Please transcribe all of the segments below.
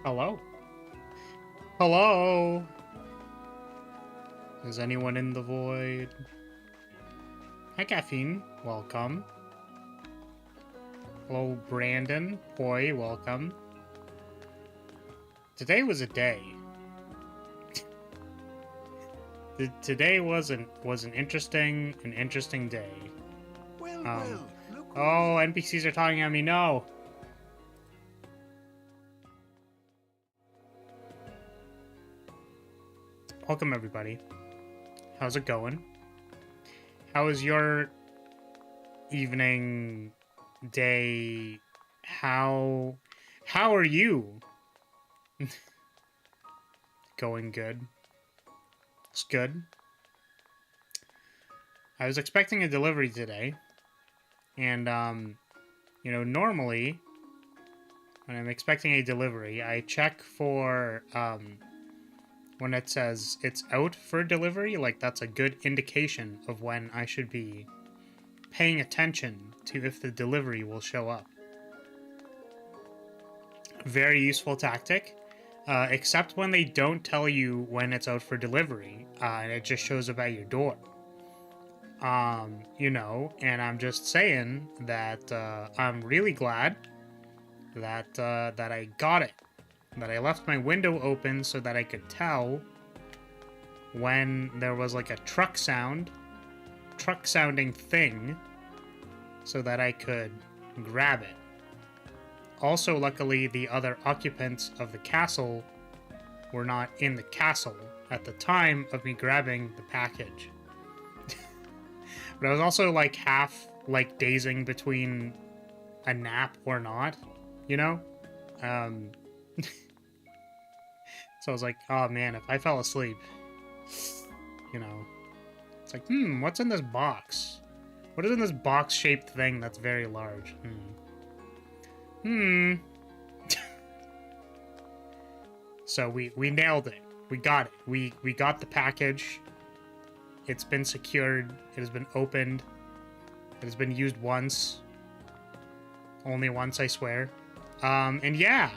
Hello? Hello? Is anyone in the void? Hi, Caffeine. Welcome. Hello, Brandon. Poi, welcome. Today was a day. Today was an interesting day. Well, look. Oh, NPCs are talking at me. No. Welcome, everybody. How's it going? How is your evening, day? How are you? Going good. It's good. I was expecting a delivery today, and you know, normally when I'm expecting a delivery, I check for when it says it's out for delivery, like that's a good indication of when I should be paying attention to if the delivery will show up. Very useful tactic, except when they don't tell you when it's out for delivery, and it just shows up at your door. You know, and I'm just saying that I'm really glad that that I got it. That I left my window open so that I could tell when there was like a truck sounding thing so that I could grab it. Also, luckily, the other occupants of the castle were not in the castle at the time of me grabbing the package. But I was also like half like dazing between a nap or not, you know? So I was like, oh man, if I fell asleep, you know, it's like, what's in this box? What is in this box-shaped thing that's very large? So we nailed it. We got it. We got the package. It's been secured. It has been opened. It has been used once. Only once, I swear. And yeah,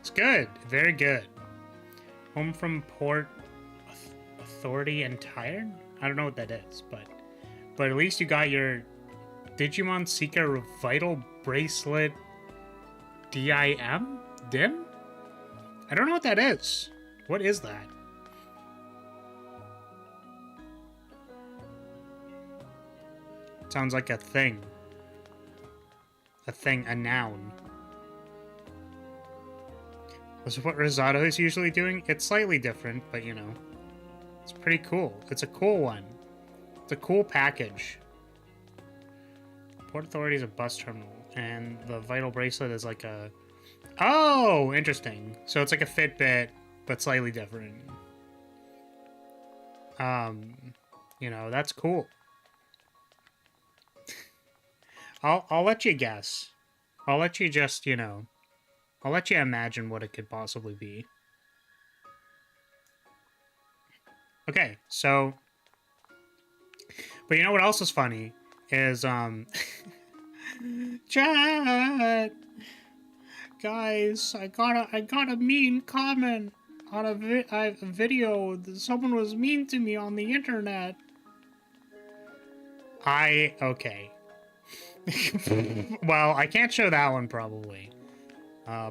it's good. Very good. Home from Port Authority and tired? I don't know what that is, but at least you got your Digimon Seeker Vital Bracelet DIM? DIM? I don't know what that is. What is that? Sounds like a thing. A thing, a noun. Is what Risotto is usually doing? It's slightly different, but you know. It's pretty cool. It's a cool one. It's a cool package. Port Authority is a bus terminal, and the Vital Bracelet is like a... Oh, interesting. So it's like a Fitbit, but slightly different. You know, that's cool. I'll let you guess. I'll let you just, you know... I'll let you imagine what it could possibly be. Okay, so... But you know what else is funny? Is, Chat! Guys, I got a mean comment on a video. Someone was mean to me on the internet. Okay. Well, I can't show that one, probably.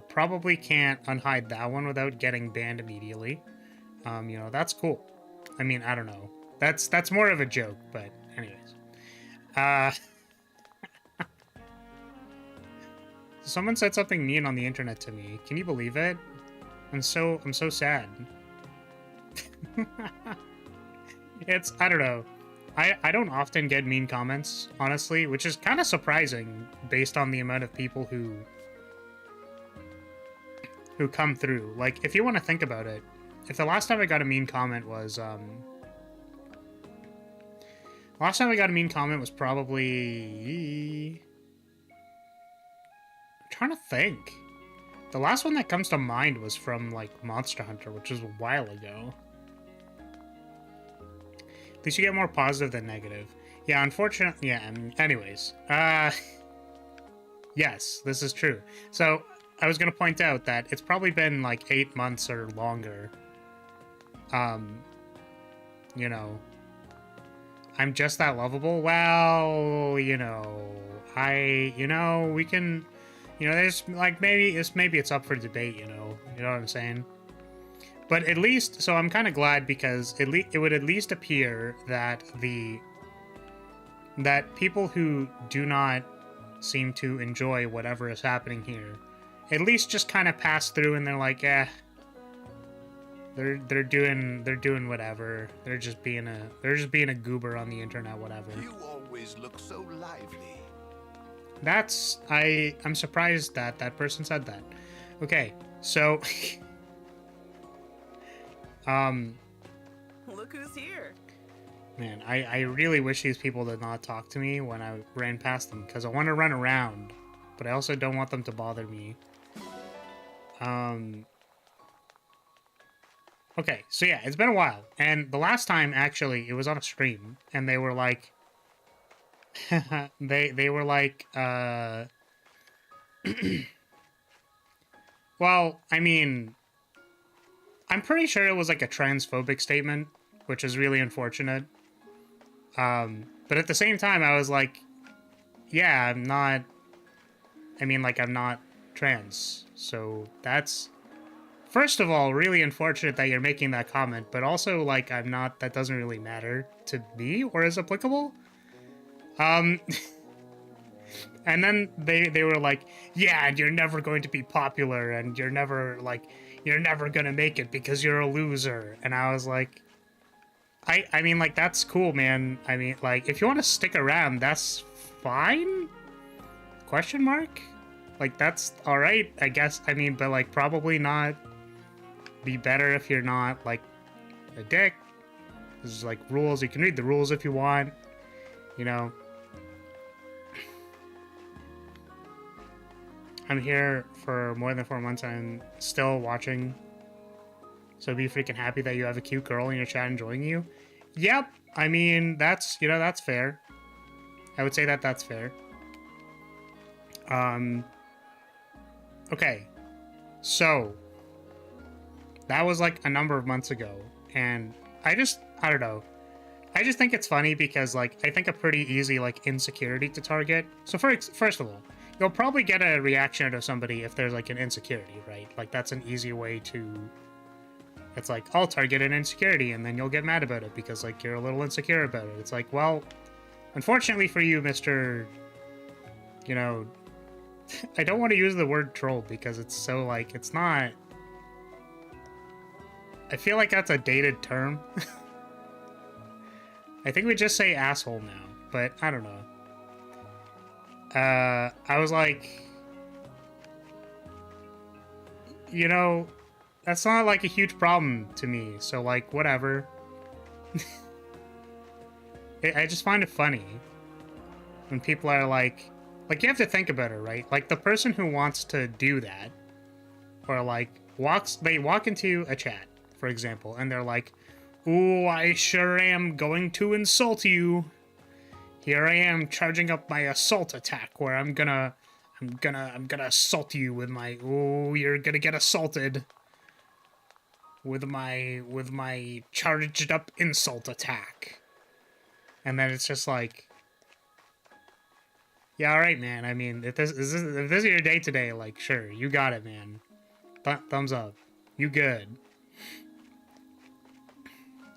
Probably can't unhide that one without getting banned immediately. You know, that's cool. I mean, I don't know. That's more of a joke, but anyways. Someone said something mean on the internet to me. Can you believe it? I'm so sad. I don't know. I don't often get mean comments, honestly, which is kind of surprising based on the amount of people who come through. Like, if you want to think about it, if the last time I got a mean comment was, last time I got a mean comment was probably... I'm trying to think. The last one that comes to mind was from, like, Monster Hunter, which was a while ago. At least you get more positive than negative. Yeah, unfortunately... Yeah, anyways. Yes, this is true. So... I was gonna point out that it's probably been like 8 months or longer. You know, I'm just that lovable. Well, you know, we can, there's like maybe it's up for debate. You know what I'm saying? But at least, so I'm kind of glad because it would at least appear that that people who do not seem to enjoy whatever is happening here, at least just kind of pass through and they're like, they're doing whatever. They're just being a goober on the internet, whatever. You always look so lively. I'm surprised that that person said that. Okay, so Look who's here. man, I really wish these people did not talk to me when I ran past them, because I want to run around, but I also don't want them to bother me. Okay, so yeah, it's been a while, and the last time, actually, it was on a stream, and they were like, they were like, well, I mean, I'm pretty sure it was like a transphobic statement, which is really unfortunate. But at the same time, I was like, yeah, I'm not trans, so that's, first of all, really unfortunate that you're making that comment, but also, like, that doesn't really matter to me or is applicable. And then they were like, yeah, and you're never going to be popular, and you're never gonna make it because you're a loser. And I was like, I mean, like, that's cool, man. I mean, like, if you want to stick around, that's fine? Question mark? Like, that's alright, I guess. I mean, but, like, probably not. Be better if you're not, like, a dick. There's, like, rules. You can read the rules if you want. You know. I'm here for more than 4 months and I'm still watching. So be freaking happy that you have a cute girl in your chat enjoying you. Yep. I mean, that's fair. I would say that that's fair. Okay. So that was like a number of months ago, and I don't know. I just think it's funny because, like, I think a pretty easy, like, insecurity to target. So first of all, you'll probably get a reaction out of somebody if there's, like, an insecurity, right? Like, that's an easy way to... It's like, I'll target an insecurity, and then you'll get mad about it because, like, you're a little insecure about it. It's like, well, unfortunately for you, Mr. You know... I don't want to use the word troll because it's so, like, it's not... I feel like that's a dated term. I think we just say asshole now, but I don't know. I was like... You know, that's not, like, a huge problem to me, so, like, whatever. I just find it funny when people are like, you have to think about it, right? Like, the person who wants to do that, or, like, they walk into a chat, for example, and they're like, ooh, I sure am going to insult you. Here I am charging up my assault attack, where I'm gonna assault you with my, ooh, you're gonna get assaulted. With my charged up insult attack. And then it's just like, yeah, alright, man. I mean, if this is your day today, like, sure, you got it, man. Thumbs up. You good.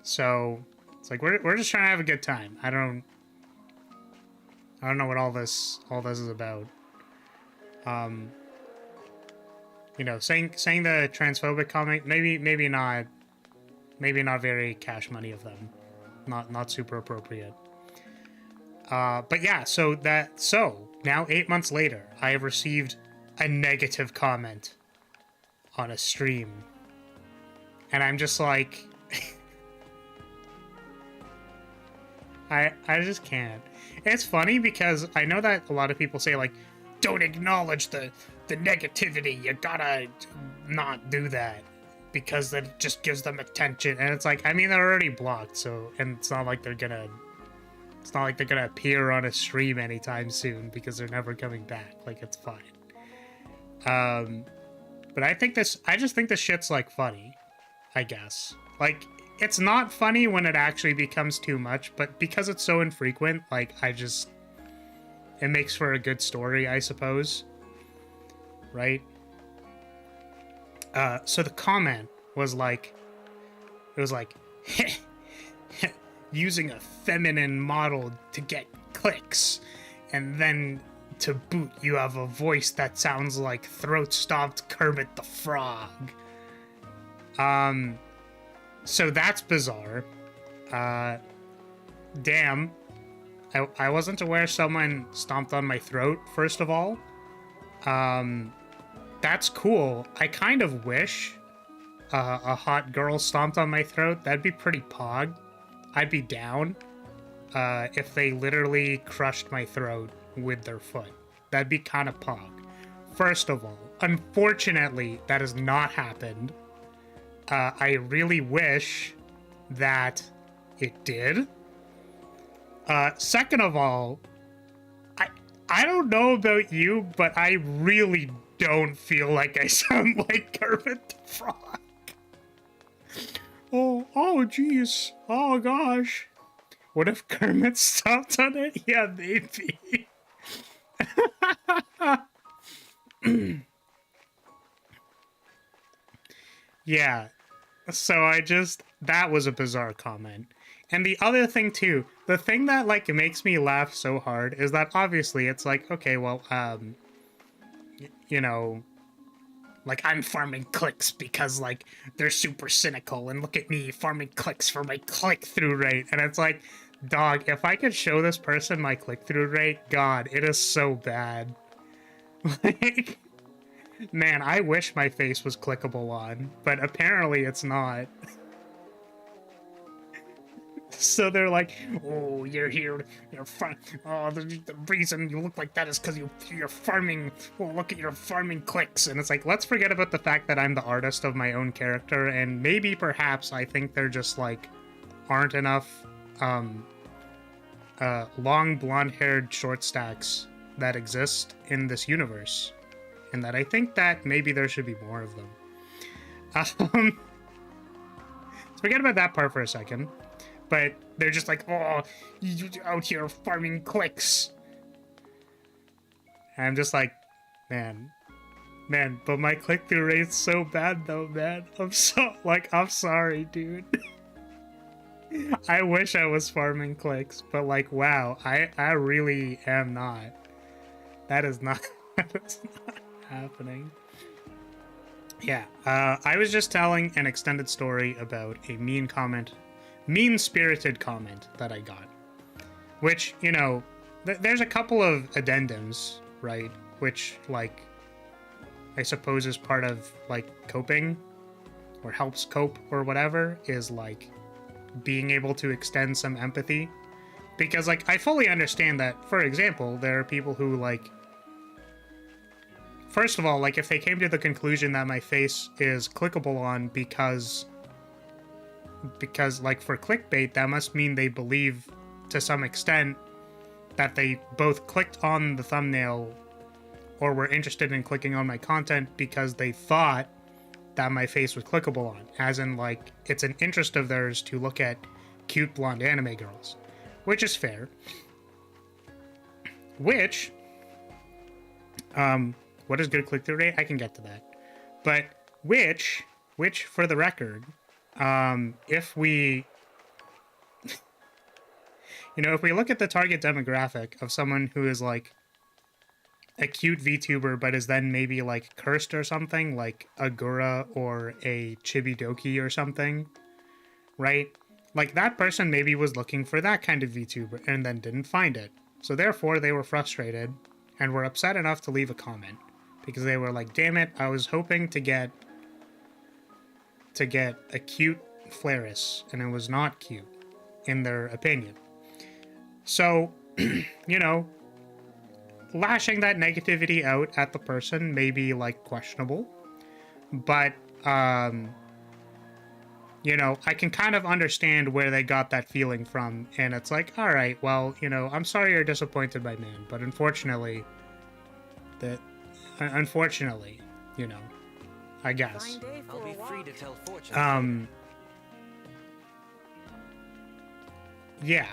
So, it's like, we're just trying to have a good time. I don't know what all this is about. You know, saying the transphobic comment, maybe not very Cash Money of them. Not super appropriate. But yeah, so now 8 months later, I have received a negative comment on a stream. And I'm just like, I just can't. It's funny because I know that a lot of people say, like, don't acknowledge the negativity. You gotta not do that because that just gives them attention. And it's like, I mean, they're already blocked, so, and it's not like they're gonna appear on a stream anytime soon because they're never coming back. Like, it's fine. But I just think this shit's, like, funny, I guess. Like, it's not funny when it actually becomes too much, but because it's so infrequent, like, it makes for a good story, I suppose. Right? So the comment was like, it was like, using a feminine model to get clicks, and then to boot, you have a voice that sounds like throat-stomped Kermit the Frog. So that's bizarre. Damn. I wasn't aware someone stomped on my throat, first of all. That's cool. I kind of wish a hot girl stomped on my throat. That'd be pretty pog. I'd be down if they literally crushed my throat with their foot. That'd be kind of pog. First of all, unfortunately, that has not happened. I really wish that it did. Second of all, I don't know about you, but I really don't feel like I sound like Kermit the Frog. Oh, geez. Oh, gosh. What if Kermit stopped on it? Yeah, maybe. Yeah. So that was a bizarre comment. And the other thing, too, the thing that, like, makes me laugh so hard is that obviously it's like, okay, well, you know, like, I'm farming clicks because, like, they're super cynical, and look at me farming clicks for my click-through rate. And it's like, dog, if I could show this person my click-through rate, God, it is so bad. Like, man, I wish my face was clickable on, but apparently it's not. So they're like, oh, you're here, oh, the reason you look like that is because you're farming, well, look at your farming clicks. And it's like, let's forget about the fact that I'm the artist of my own character, and maybe, perhaps, I think there just, like, aren't enough, long blonde-haired short stacks that exist in this universe, and that I think that maybe there should be more of them. Let's forget about that part for a second. But they're just like, oh, you're out here farming clicks. And I'm just like, man, but my click-through rate's so bad though, man. I'm sorry, dude. I wish I was farming clicks, but like, wow, I really am not. That is not happening. Yeah, I was just telling an extended story about a mean-spirited comment that I got, which, you know, there's a couple of addendums, right, which, like, I suppose is part of, like, coping, or helps cope, or whatever, is, like, being able to extend some empathy, because, like, I fully understand that, for example, there are people who, like, first of all, like, if they came to the conclusion that my face is clickable on because, like, for clickbait, that must mean they believe, to some extent, that they both clicked on the thumbnail or were interested in clicking on my content because they thought that my face was clickable on. As in, like, it's an interest of theirs to look at cute blonde anime girls. Which is fair. Which, what is good click-through rate? I can get to that. But, which, for the record, if we, you know, if we look at the target demographic of someone who is, like, a cute VTuber, but is then maybe, like, cursed or something, like Agura or a Chibidoki or something, right? Like, that person maybe was looking for that kind of VTuber and then didn't find it. So therefore, they were frustrated and were upset enough to leave a comment. Because they were like, damn it, I was hoping to get a cute Flaris, and it was not cute, in their opinion. So, you know, lashing that negativity out at the person may be, like, questionable, but, you know, I can kind of understand where they got that feeling from, and it's like, alright, well, you know, I'm sorry you're disappointed by man, but unfortunately, you know, I guess. Fine day for I'll be a free walk. to tell fortunes. Yeah.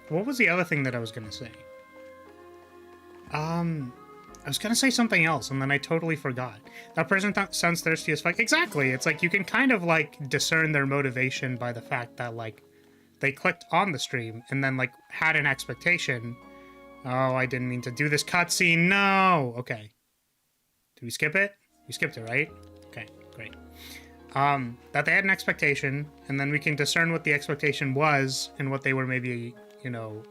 What was the other thing that I was gonna say? I was gonna say something else, and then I totally forgot. That person sounds thirsty as fuck. Exactly. It's like you can kind of like discern their motivation by the fact that like they clicked on the stream and then like had an expectation. Oh, I didn't mean to do this cutscene. No. Okay. Did we skip it? We skipped it, right? Okay, great. That they had an expectation, and then we can discern what the expectation was and what they were maybe, you know,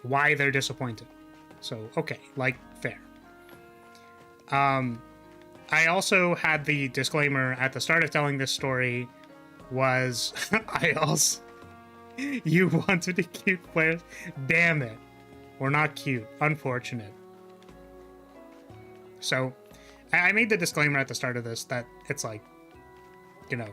why they're disappointed. So, okay, like, fair. I also had the disclaimer at the start of telling this story was, you wanted a cute player? Damn it. We're not cute. Unfortunate. So, I made the disclaimer at the start of this that it's like, you know,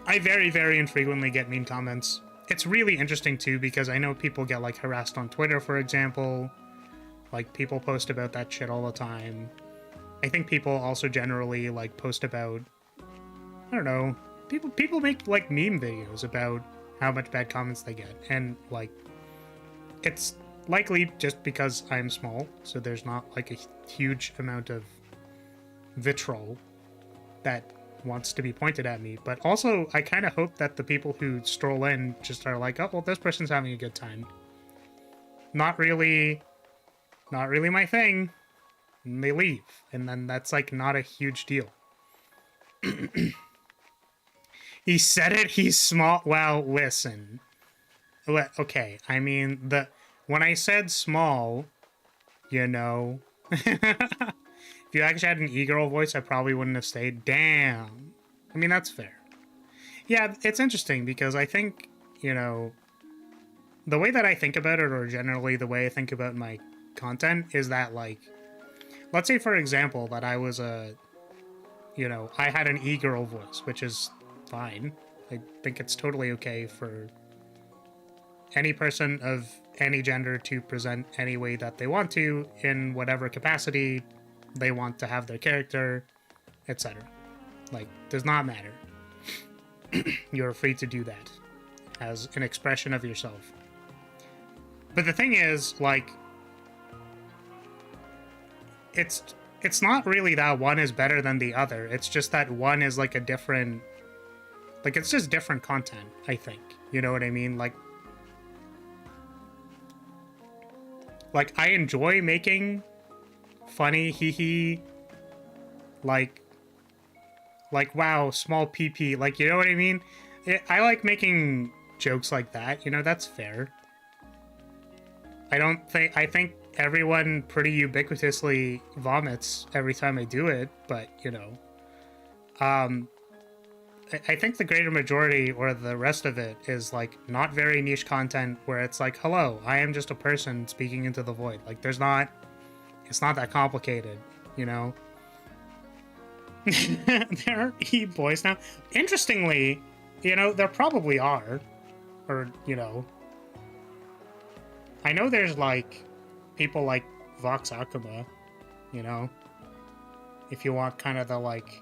I very, very infrequently get mean comments. It's really interesting too, because I know people get like harassed on Twitter, for example. Like, people post about that shit all the time. I think people also generally like post about, I don't know, people make like meme videos about how much bad comments they get, and like, it's likely just because I'm small, so there's not like a huge amount of vitriol that wants to be pointed at me. But also, I kind of hope that the people who stroll in just are like, oh, well, this person's having a good time. Not really my thing. And they leave, and then that's like not a huge deal. He said it, he's small. Well, listen. Okay, I mean, when I said small, you know, if you actually had an e-girl voice, I probably wouldn't have stayed. Damn. I mean, that's fair. Yeah, it's interesting because I think, you know, the way that I think about it, or generally the way I think about my content, is that, like, let's say, for example, that I was I had an e-girl voice, which is fine. I think it's totally okay for any person of any gender to present any way that they want to, in whatever capacity they want to have their character, etc. Like, does not matter. You're free to do that as an expression of yourself. But the thing is, like, it's not really that one is better than the other. It's just that one is like a different, like, it's just different content, I think. You know what I mean? Like I enjoy making funny hee like wow, small PP, like, you know what I mean? I like making jokes like that, you know, that's fair. I think everyone pretty ubiquitously vomits every time I do it, but, you know, I think the greater majority, or the rest of it, is like not very niche content where it's like, hello, I am just a person speaking into the void. Like, it's not that complicated, you know? There are e-boys now. Interestingly, you know, there probably are, or, you know, I know there's like people like Vox Akuma, you know, if you want kind of the like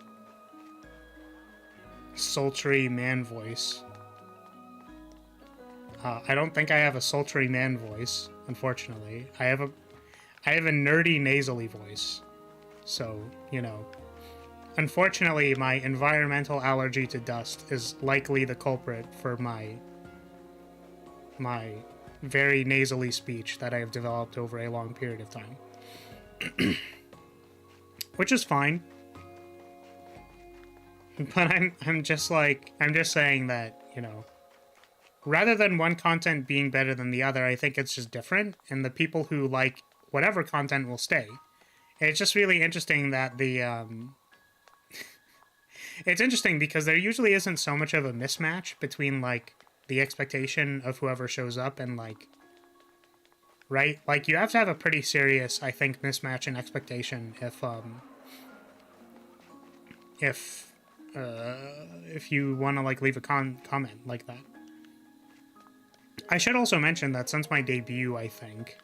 sultry man voice. I don't think I have a sultry man voice, unfortunately. I have a nerdy nasally voice. So, you know, unfortunately, my environmental allergy to dust is likely the culprit for my very nasally speech that I have developed over a long period of time. Which is fine. But I'm just saying that, you know, rather than one content being better than the other, I think it's just different, and the people who like whatever content will stay. And it's just really interesting that it's interesting because there usually isn't so much of a mismatch between, like, the expectation of whoever shows up and, like, right? Like, you have to have a pretty serious, I think, mismatch in expectation if you want to, like, leave a comment like that. I should also mention that since my debut, I think,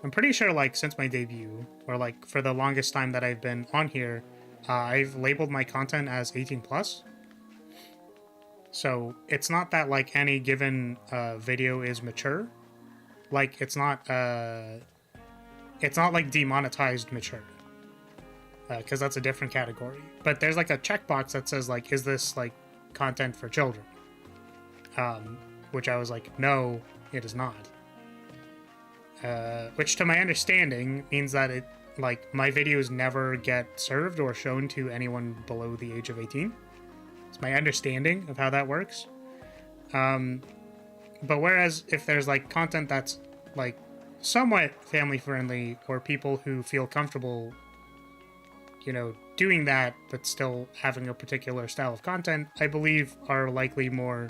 I'm pretty sure, like, since my debut, or, like, for the longest time that I've been on here, I've labeled my content as 18 plus. So it's not that like any given video is mature. Like it's not like demonetized mature, because that's a different category. But there's like a checkbox that says like, is this like content for children? Which I was like, no, it is not. Which to my understanding means that it like my videos never get served or shown to anyone below the age of 18. It's my understanding of how that works. But whereas if there's like content that's like somewhat family friendly or people who feel comfortable, you know, doing that but still having a particular style of content, I believe are likely more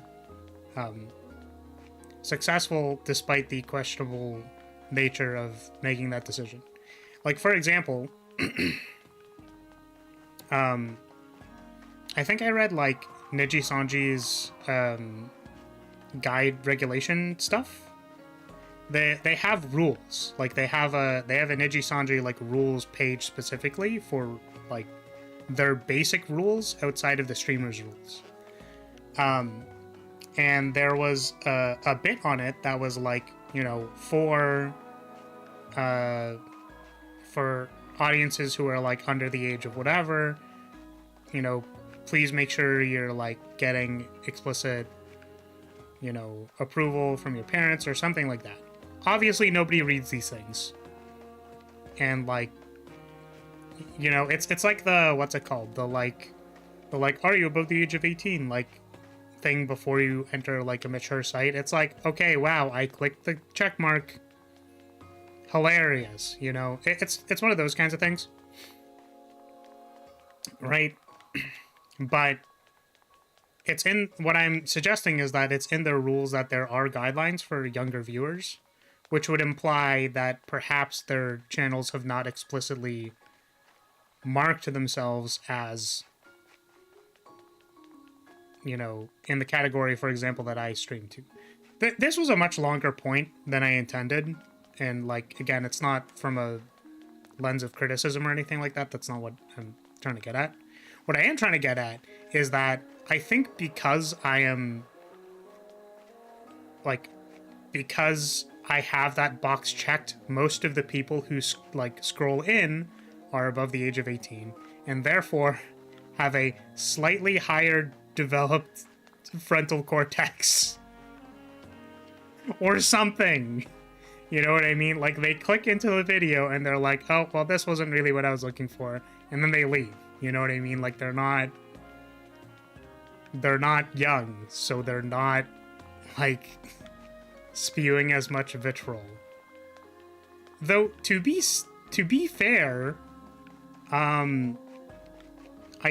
successful despite the questionable nature of making that decision. Like for example, I think I read like Niji Sanji's guide regulation stuff. They have rules. Like they have a Niji Sanji like rules page specifically for like their basic rules outside of the streamer's rules. And there was a bit on it that was like, you know, for audiences who are like under the age of whatever, you know, please make sure you're like getting explicit, you know, approval from your parents or something like that. Obviously nobody reads these things, and like, you know, it's like the, what's it called, the like are you above the age of 18 like thing before you enter like a mature site. It's like, okay, wow, I clicked the check mark, hilarious, you know. It's one of those kinds of things, right? But it's in, what I'm suggesting is that it's in their rules that there are guidelines for younger viewers, which would imply that perhaps their channels have not explicitly marked themselves as, you know, in the category, for example, that I stream to. This was a much longer point than I intended, and like, again, it's not from a lens of criticism or anything like that. That's not what I'm trying to get at. What I am trying to get at is that I think because I am like, because I have that box checked, most of the people who like scroll in are above the age of 18 and therefore have a slightly higher developed frontal cortex or something. You know what I mean? Like they click into the video and they're like, oh, well, this wasn't really what I was looking for. And then they leave. You know what I mean? Like they're not young, so they're not like spewing as much vitriol. Though to be fair, I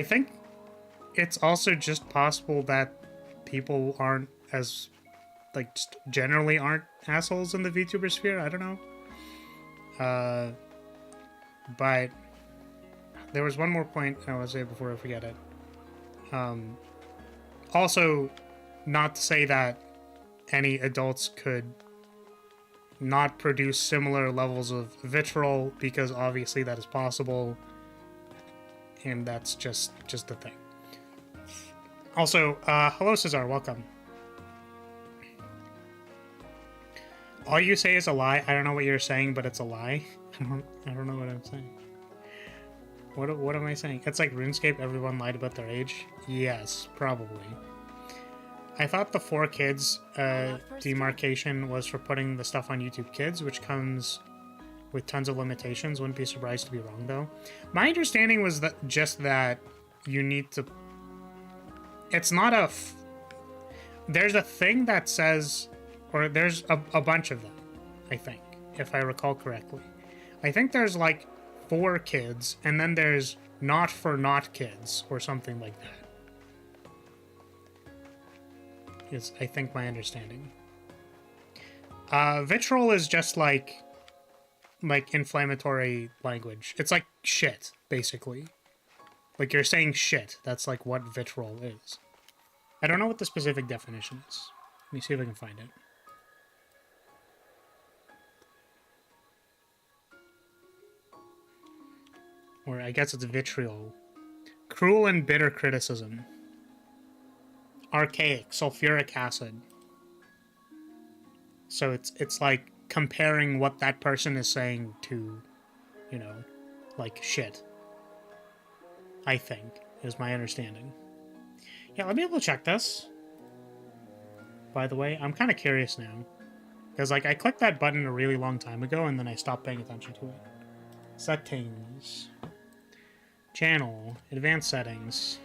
think it's also just possible that people aren't as like just generally aren't assholes in the VTuber sphere. I don't know. But there was one more point I want to say before I forget it. Also, not to say that any adults could not produce similar levels of vitriol, because obviously that is possible, and that's just the thing. Also, hello Cesar, welcome. All you say is a lie. I don't know what you're saying, but it's a lie. I don't know what I'm saying. What am I saying? It's like RuneScape, everyone lied about their age. Yes, probably. I thought the 4 kids demarcation was for putting the stuff on YouTube Kids, which comes with tons of limitations. Wouldn't be surprised to be wrong, though. My understanding was that just that you need to... It's not a... There's a thing that says... Or there's a bunch of them, I think, if I recall correctly. I think there's like 4 kids, and then there's not for not kids, or something like that. Is, I think, my understanding. Vitriol is just like inflammatory language. It's like shit, basically. Like you're saying shit. That's like what vitriol is. I don't know what the specific definition is. Let me see if I can find it. Or I guess it's vitriol. Cruel and bitter criticism. Archaic, sulfuric acid. So it's like comparing what that person is saying to, you know, like shit. I think, is my understanding. Yeah, let me able to check this. By the way, I'm kind of curious now. Because, like, I clicked that button a really long time ago, and then I stopped paying attention to it. Settings. Channel. Advanced settings.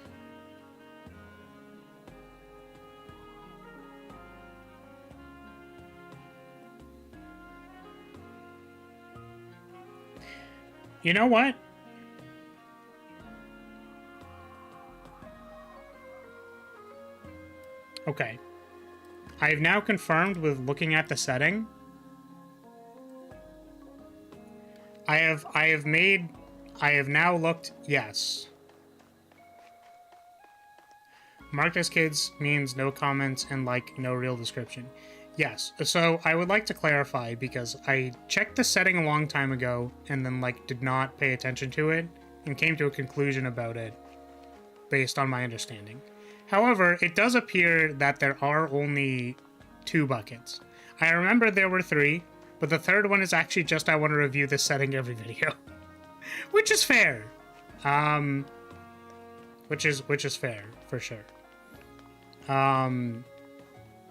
You know what? Okay. I have now confirmed with looking at the setting. I have now looked, yes. Marked as kids means no comments and, like, no real description. Yes, so I would like to clarify, because I checked the setting a long time ago and then, like, did not pay attention to it and came to a conclusion about it based on my understanding. However, it does appear that there are only 2 buckets. I remember there were 3, but the third one is actually just I want to review this setting every video. Which is fair. Which is fair, for sure.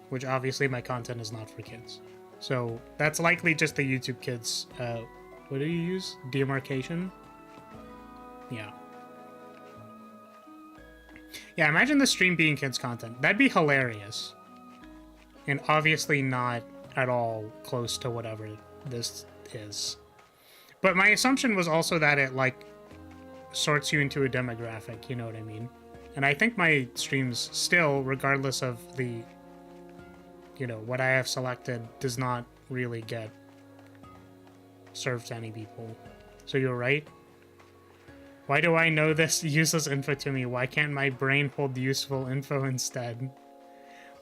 Which obviously my content is not for kids. So that's likely just the YouTube kids, what do you use? Demarcation? Yeah. Yeah, imagine the stream being kids content. That'd be hilarious. And obviously not at all close to whatever this is. But my assumption was also that it, like, sorts you into a demographic, you know what I mean? And I think my streams still, regardless of the, you know, what I have selected, does not really get served to any people. So you're right. Why do I know this useless info to me? Why can't my brain hold useful info instead?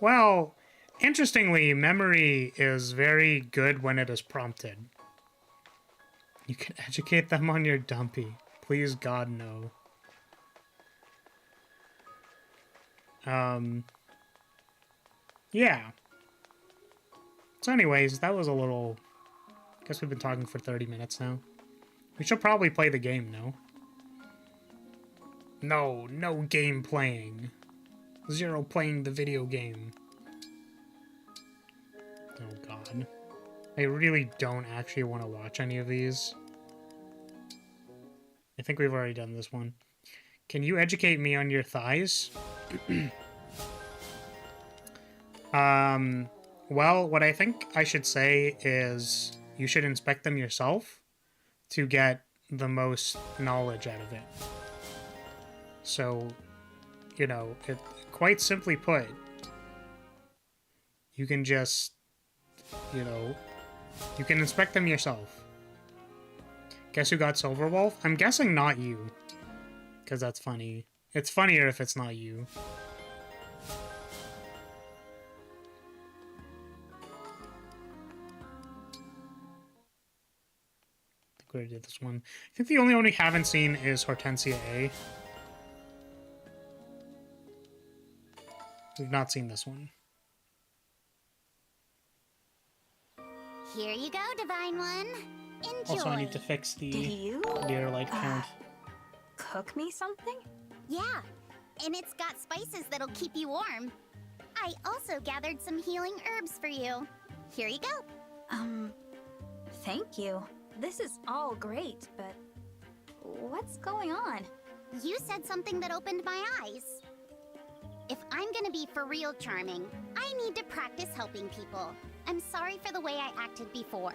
Well, interestingly, memory is very good when it is prompted. You can educate them on your dumpy. Please, God, no. Yeah. So anyways, that was a little... I guess we've been talking for 30 minutes now. We should probably play the game, no? No game playing. 0 playing the video game. Oh god. I really don't actually want to watch any of these. I think we've already done this one. Can you educate me on your thighs? Well, what I think I should say is you should inspect them yourself to get the most knowledge out of it. So, you know, quite simply put, you can just, you know, you can inspect them yourself. Guess who got Silver Wolf? I'm guessing not you. Because that's funny. It's funnier if it's not you. I think we already did this one. I think the only one we haven't seen is Hortensia A. We've not seen this one. Here you go, Divine One. Enjoy. Also, I need to fix the Lyrilyte count. Cook me something? Yeah, and it's got spices that'll keep you warm. I also gathered some healing herbs for you. Here you go. Thank you. This is all great, but what's going on? You said something that opened my eyes. If I'm gonna be for real charming, I need to practice helping people. I'm sorry for the way I acted before.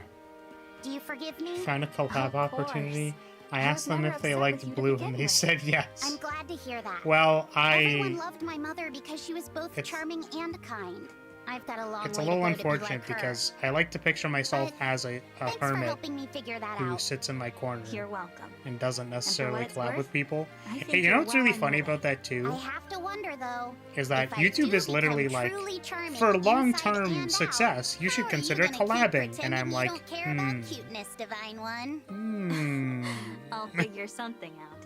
Do you forgive me? Found a collab opportunity. I asked them if they liked Blue, and they said yes. I'm glad to hear that. Well, Everyone loved my mother because she was both charming and kind. I've got a long way to go to be like her. It's a little unfortunate because I like to picture myself as a thanks for hermit helping me figure that who out. sits in my corner You're welcome. and doesn't necessarily collab worth, with people. think Hey, you know you're what's really well funny anyway. about that too? I have to wonder though. Is that if I YouTube do is literally become like, truly charming for inside long-term and success, out, you should how are consider gonna keep collabing. And pretending I'm you like, don't care about cuteness, Divine One. I'll figure something out.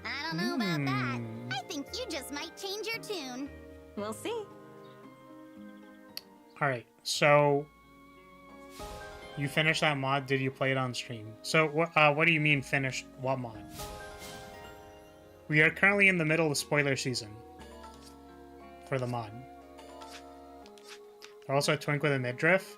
I don't know about that. I think you just might change your tune. We'll see. Alright, so... You finished that mod? Did you play it on stream? So, what do you mean finished what mod? We are currently in the middle of spoiler season. For the mod. Also a twink with a midriff.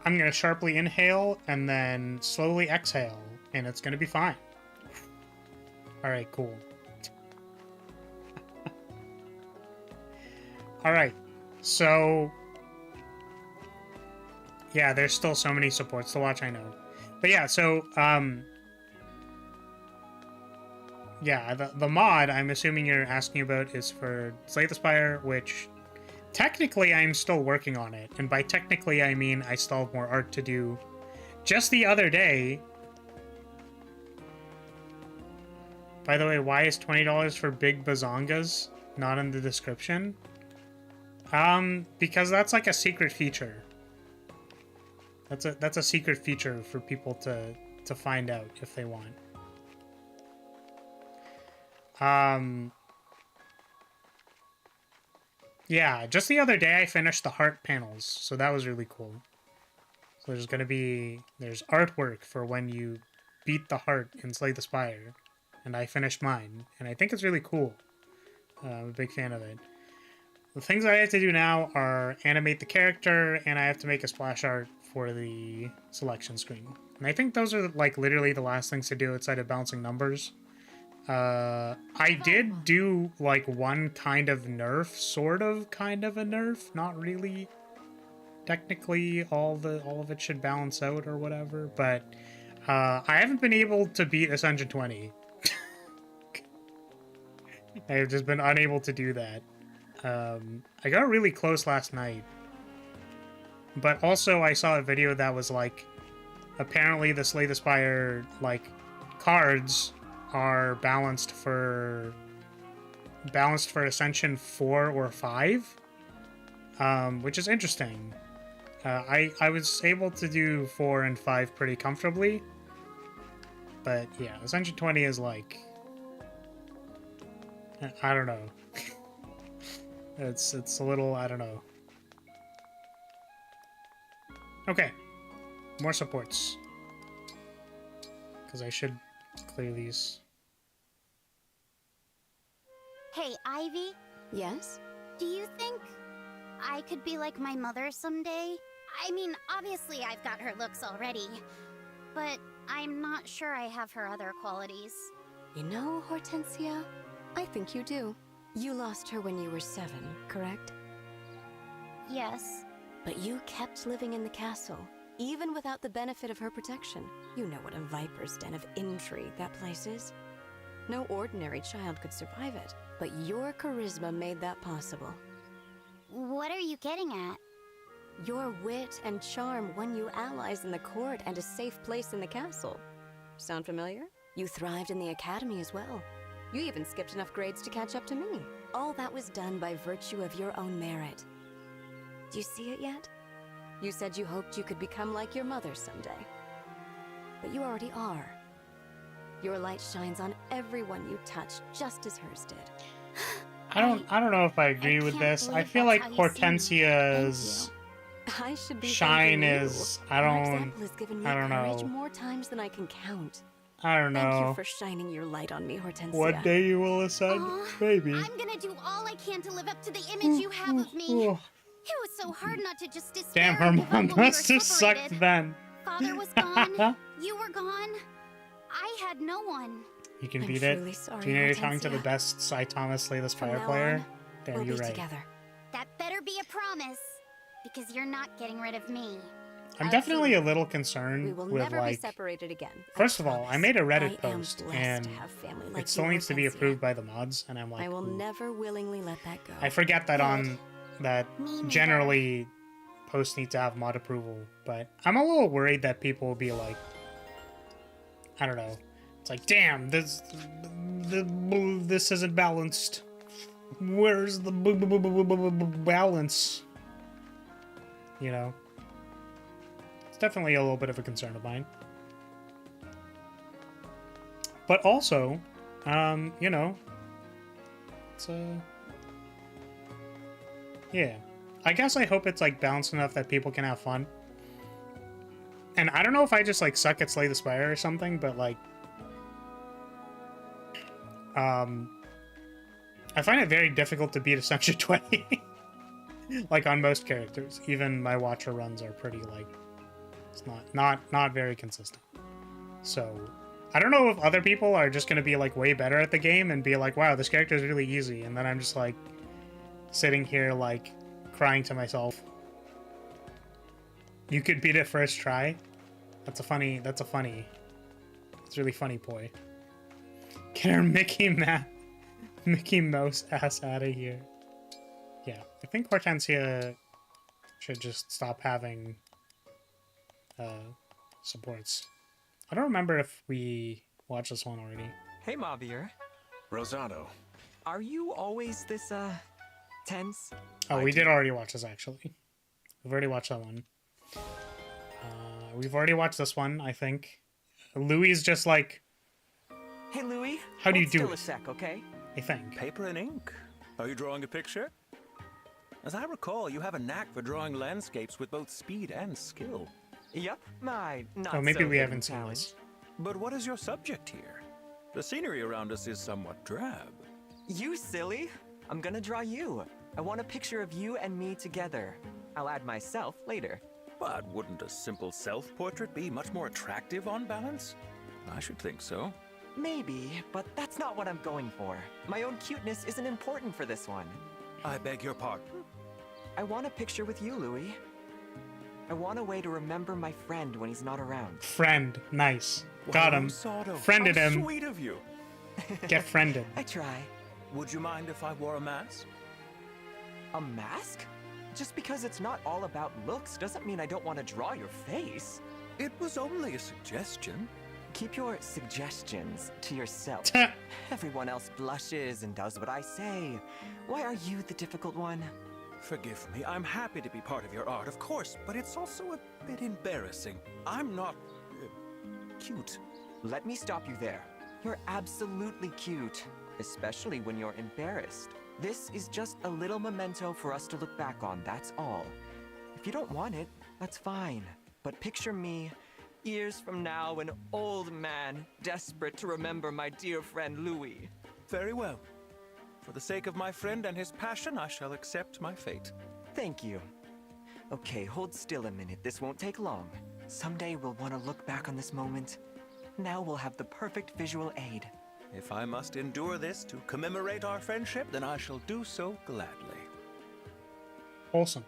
I'm gonna sharply inhale and then slowly exhale, and it's gonna be fine. Alright, cool. Alright, so... Yeah, there's still so many supports to watch, I know. But yeah, so, yeah, the mod I'm assuming you're asking about is for Slay the Spire, which technically I'm still working on it. And by technically, I mean I still have more art to do. Just the other day... By the way, why is $20 for big bazongas not in the description? Because that's like a secret feature. That's a secret feature for people to find out if they want. Yeah, just the other day I finished the heart panels, so that was really cool. So there's artwork for when you beat the heart in Slay the Spire, and I finished mine, and I think it's really cool. I'm a big fan of it. The things I have to do now are animate the character, and I have to make a splash art for the selection screen. And I think those are like literally the last things to do outside of bouncing numbers. I did do like one kind of nerf, sort of kind of a nerf, not really. Technically, all of it should balance out or whatever, but I haven't been able to beat Ascension 20. I've just been unable to do that. I got really close last night. But also I saw a video that was like, apparently the Slay the Spire, like, cards are balanced for Ascension 4 or 5, which is interesting. I was able to do 4 and 5 pretty comfortably, but yeah, Ascension 20 is like, I don't know. It's a little, I don't know. Okay, more supports. Because I should clear these. Hey, Ivy, Yes? do you think I could be like my mother someday? I mean, obviously I've got her looks already, but I'm not sure I have her other qualities. You know, Hortensia, I think you do. You lost her when you were 7, correct? Yes. But you kept living in the castle, even without the benefit of her protection. You know what a viper's den of intrigue that place is. No ordinary child could survive it, but your charisma made that possible. What are you getting at? Your wit and charm won you allies in the court and a safe place in the castle. Sound familiar? You thrived in the academy as well. You even skipped enough grades to catch up to me. All that was done by virtue of your own merit. Do you see it yet? You said you hoped you could become like your mother someday. But you already are. Your light shines on everyone you touch, just as hers did. I don't know if I agree with this. I feel like Hortensia's I should be shine thanking you. is, Your example has given me I don't courage know. more times than I can count. I don't Thank you know. for shining your light on me, Hortensia. One day you will ascend, Aw, maybe. I'm gonna do all I can to live up to the image you have of me. Ooh. It was so hard not to just despair Damn, her and give up mom when we must were have sucked separated. then. Father was gone. You were gone. I had no one. You can I'm beat it. truly sorry, Do you know you're talking to the Hortensia. best Cy Thomas Slay the From Spire now player? on, Damn, we'll you're be right. together. That better be a promise, because you're not getting rid of me. I'm definitely a Absolutely. little We concerned will with, never be like, separated again. first of all, I made a Reddit I am post, blessed and to have family like it still you, needs to be Hortensia. approved by the mods, and I'm like, I will ooh. never willingly let that go. I forget that Good. that Me neither. generally posts need to have mod approval, but I'm a little worried that people will be like, I don't know. It's like, damn, this isn't balanced. Where's the balance? You know? It's definitely a little bit of a concern of mine. But also, you know, it's yeah. I guess I hope it's like balanced enough that people can have fun. And I don't know if I just like suck at Slay the Spire or something, but like I find it very difficult to beat Ascension 20. Like on most characters. Even my Watcher runs are pretty like it's not very consistent. So I don't know if other people are just gonna be like way better at the game and be like, wow, this character is really easy, and then I'm just like sitting here like crying to myself. You could beat it first try. It's really funny, boy. Get our Mickey Mouse ass out of here. Yeah, I think Hortensia should just stop having supports. I don't remember if we watched this one already. Hey, Mavier. Rosado. Are you always this, tense? Oh, we did already watch this, actually. We've already watched that one. We've already watched this one, I think. Louis is just like... Hey, Louis. How do you do still it? a sec, okay? I think. Paper and ink. Are you drawing a picture? As I recall, you have a knack for drawing landscapes with both speed and skill. Yep, my not Oh, maybe so we hidden haven't seen talent. this. But what is your subject here? The scenery around us is somewhat drab. You silly. I'm gonna draw you. I want a picture of you and me together. I'll add myself later. But wouldn't a simple self-portrait be much more attractive on balance? I should think so. Maybe, but that's not what I'm going for. My own cuteness isn't important for this one. I beg your pardon? I want a picture with you, Louis. I want a way to remember my friend when he's not around. Friend. Nice. Got him. Rosado, Friended how him. Sweet of you. Get friended. I try. Would you mind if I wore a mask? A mask? Just because it's not all about looks doesn't mean I don't want to draw your face. It was only a suggestion. Keep your suggestions to yourself. Everyone else blushes and does what I say. Why are you the difficult one? Forgive me, I'm happy to be part of your art, of course, but it's also a bit embarrassing. I'm not... cute. Let me stop you there. You're absolutely cute, especially when you're embarrassed. This is just a little memento for us to look back on, that's all. If you don't want it, that's fine. But picture me, years from now, an old man, desperate to remember my dear friend Louis. Very well. For the sake of my friend and his passion, I shall accept my fate. Thank you. Okay, hold still a minute. This won't take long. Someday we'll want to look back on this moment. Now we'll have the perfect visual aid. If I must endure this to commemorate our friendship, then I shall do so gladly. Awesome.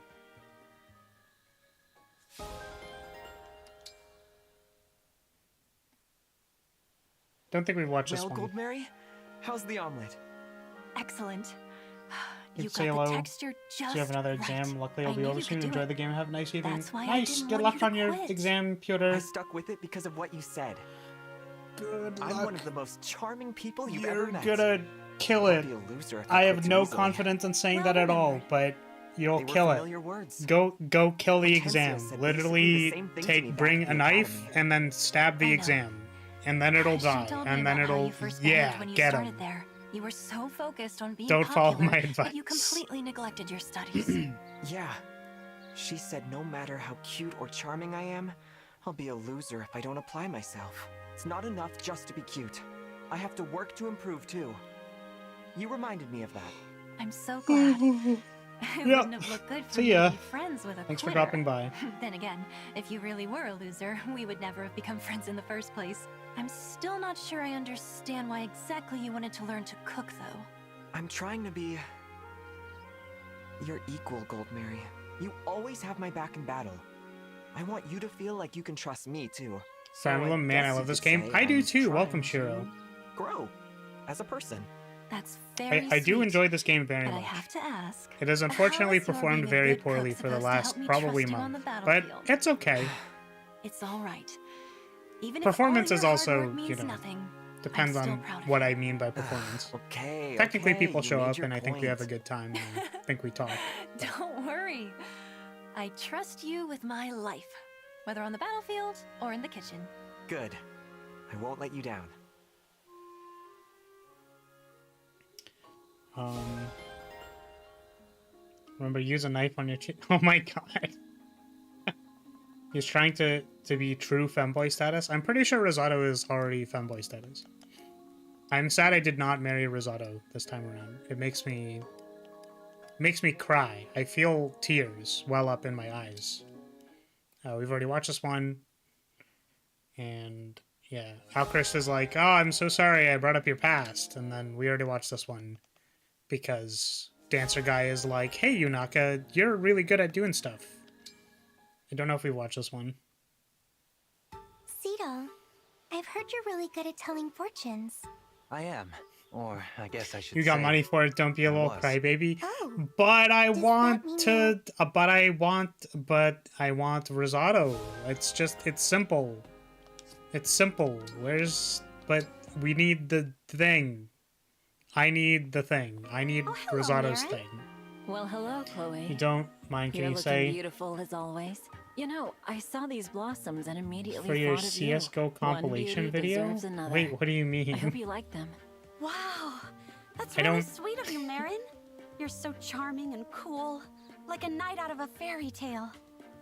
Don't think we've watched this Well, one. Goldmary, how's the omelet? Excellent. You'd You say got hello. the texture just Do you have another right. exam? Luckily, I I'll be knew over you soon. could do Enjoy it. the game. Have a nice evening. That's why I Nice. didn't Good want luck you to on your quit. exam, I Pewter. stuck with it because of what you said. Good I'm luck. one of the most charming people you've You're ever met. gonna kill I'd it. be a loser if I quit have too no easily. confidence in saying Well that at all, remembered. but you'll They were kill it. familiar words. Go kill the Hortensia exam. said basically Literally the same thing to me back bring at a the knife academy. and then stab the I know. exam. And then it'll She die. told me And then about how it'll you first yeah, behaved when you get started him. there. You were so focused on being Don't follow popular my that you advice. completely neglected your studies. Yeah. She said no matter how cute or charming I am, I'll be a loser if I don't apply myself. It's not enough just to be cute. I have to work to improve too. You reminded me of that. I'm so glad. It Yep. wouldn't have looked good for See me ya. to be friends with a Thanks for quitter. dropping by. Then again, if you really were a loser, we would never have become friends in the first place. I'm still not sure I understand why exactly you wanted to learn to cook, though. I'm trying to be your equal, Goldmary. You always have my back in battle. I want you to feel like you can trust me too. So Fire Emblem, man, I guess love you this could game. say I do I'm too. Welcome, trying to Shiro. Grow as a person. That's very I do sweet, enjoy this game very but I much. have to ask. It has unfortunately how is your performed being a very good poorly cook for the supposed to last help me probably trust you on the month. But battlefield? it's okay. It's all right. Even Performance if is all your also, hard work means you know, nothing, Depends I'm still on proud of what you. I mean by performance. Okay. Technically, okay, people you show made up your and I think we have a point. good time. And I think we talk. Don't worry. I trust you with my life, whether on the battlefield or in the kitchen. Good. I won't let you down. Remember, use a knife on your chin. Oh my god. He's trying to be true femboy status. I'm pretty sure Risotto is already femboy status. I'm sad I did not marry Risotto this time around. It makes me cry. I feel tears well up in my eyes. We've already watched this one. And yeah, Alchrist is like, oh, I'm so sorry I brought up your past. And then we already watched this one because Dancer Guy is like, hey, Yunaka, you're really good at doing stuff. I don't know if we watched this one. Cito, I've heard you're really good at telling fortunes. I am. Or I guess I should You got say, money for it, don't be a I little was. crybaby. Oh. But I Does that want mean to, but I want risotto. It's simple. It's simple. But we need the thing. I need the thing. I need Oh, hello, risotto's Maren. thing. Well, hello, Chloe. You don't mind, can You're you looking say, beautiful as always. You know, I saw these blossoms and immediately for your thought of you. CSGO One compilation beauty video? deserves another. Wait, what do you mean? I hope you like them. Wow, that's I really don't- sweet of you, Marin. You're so charming and cool, like a knight out of a fairy tale.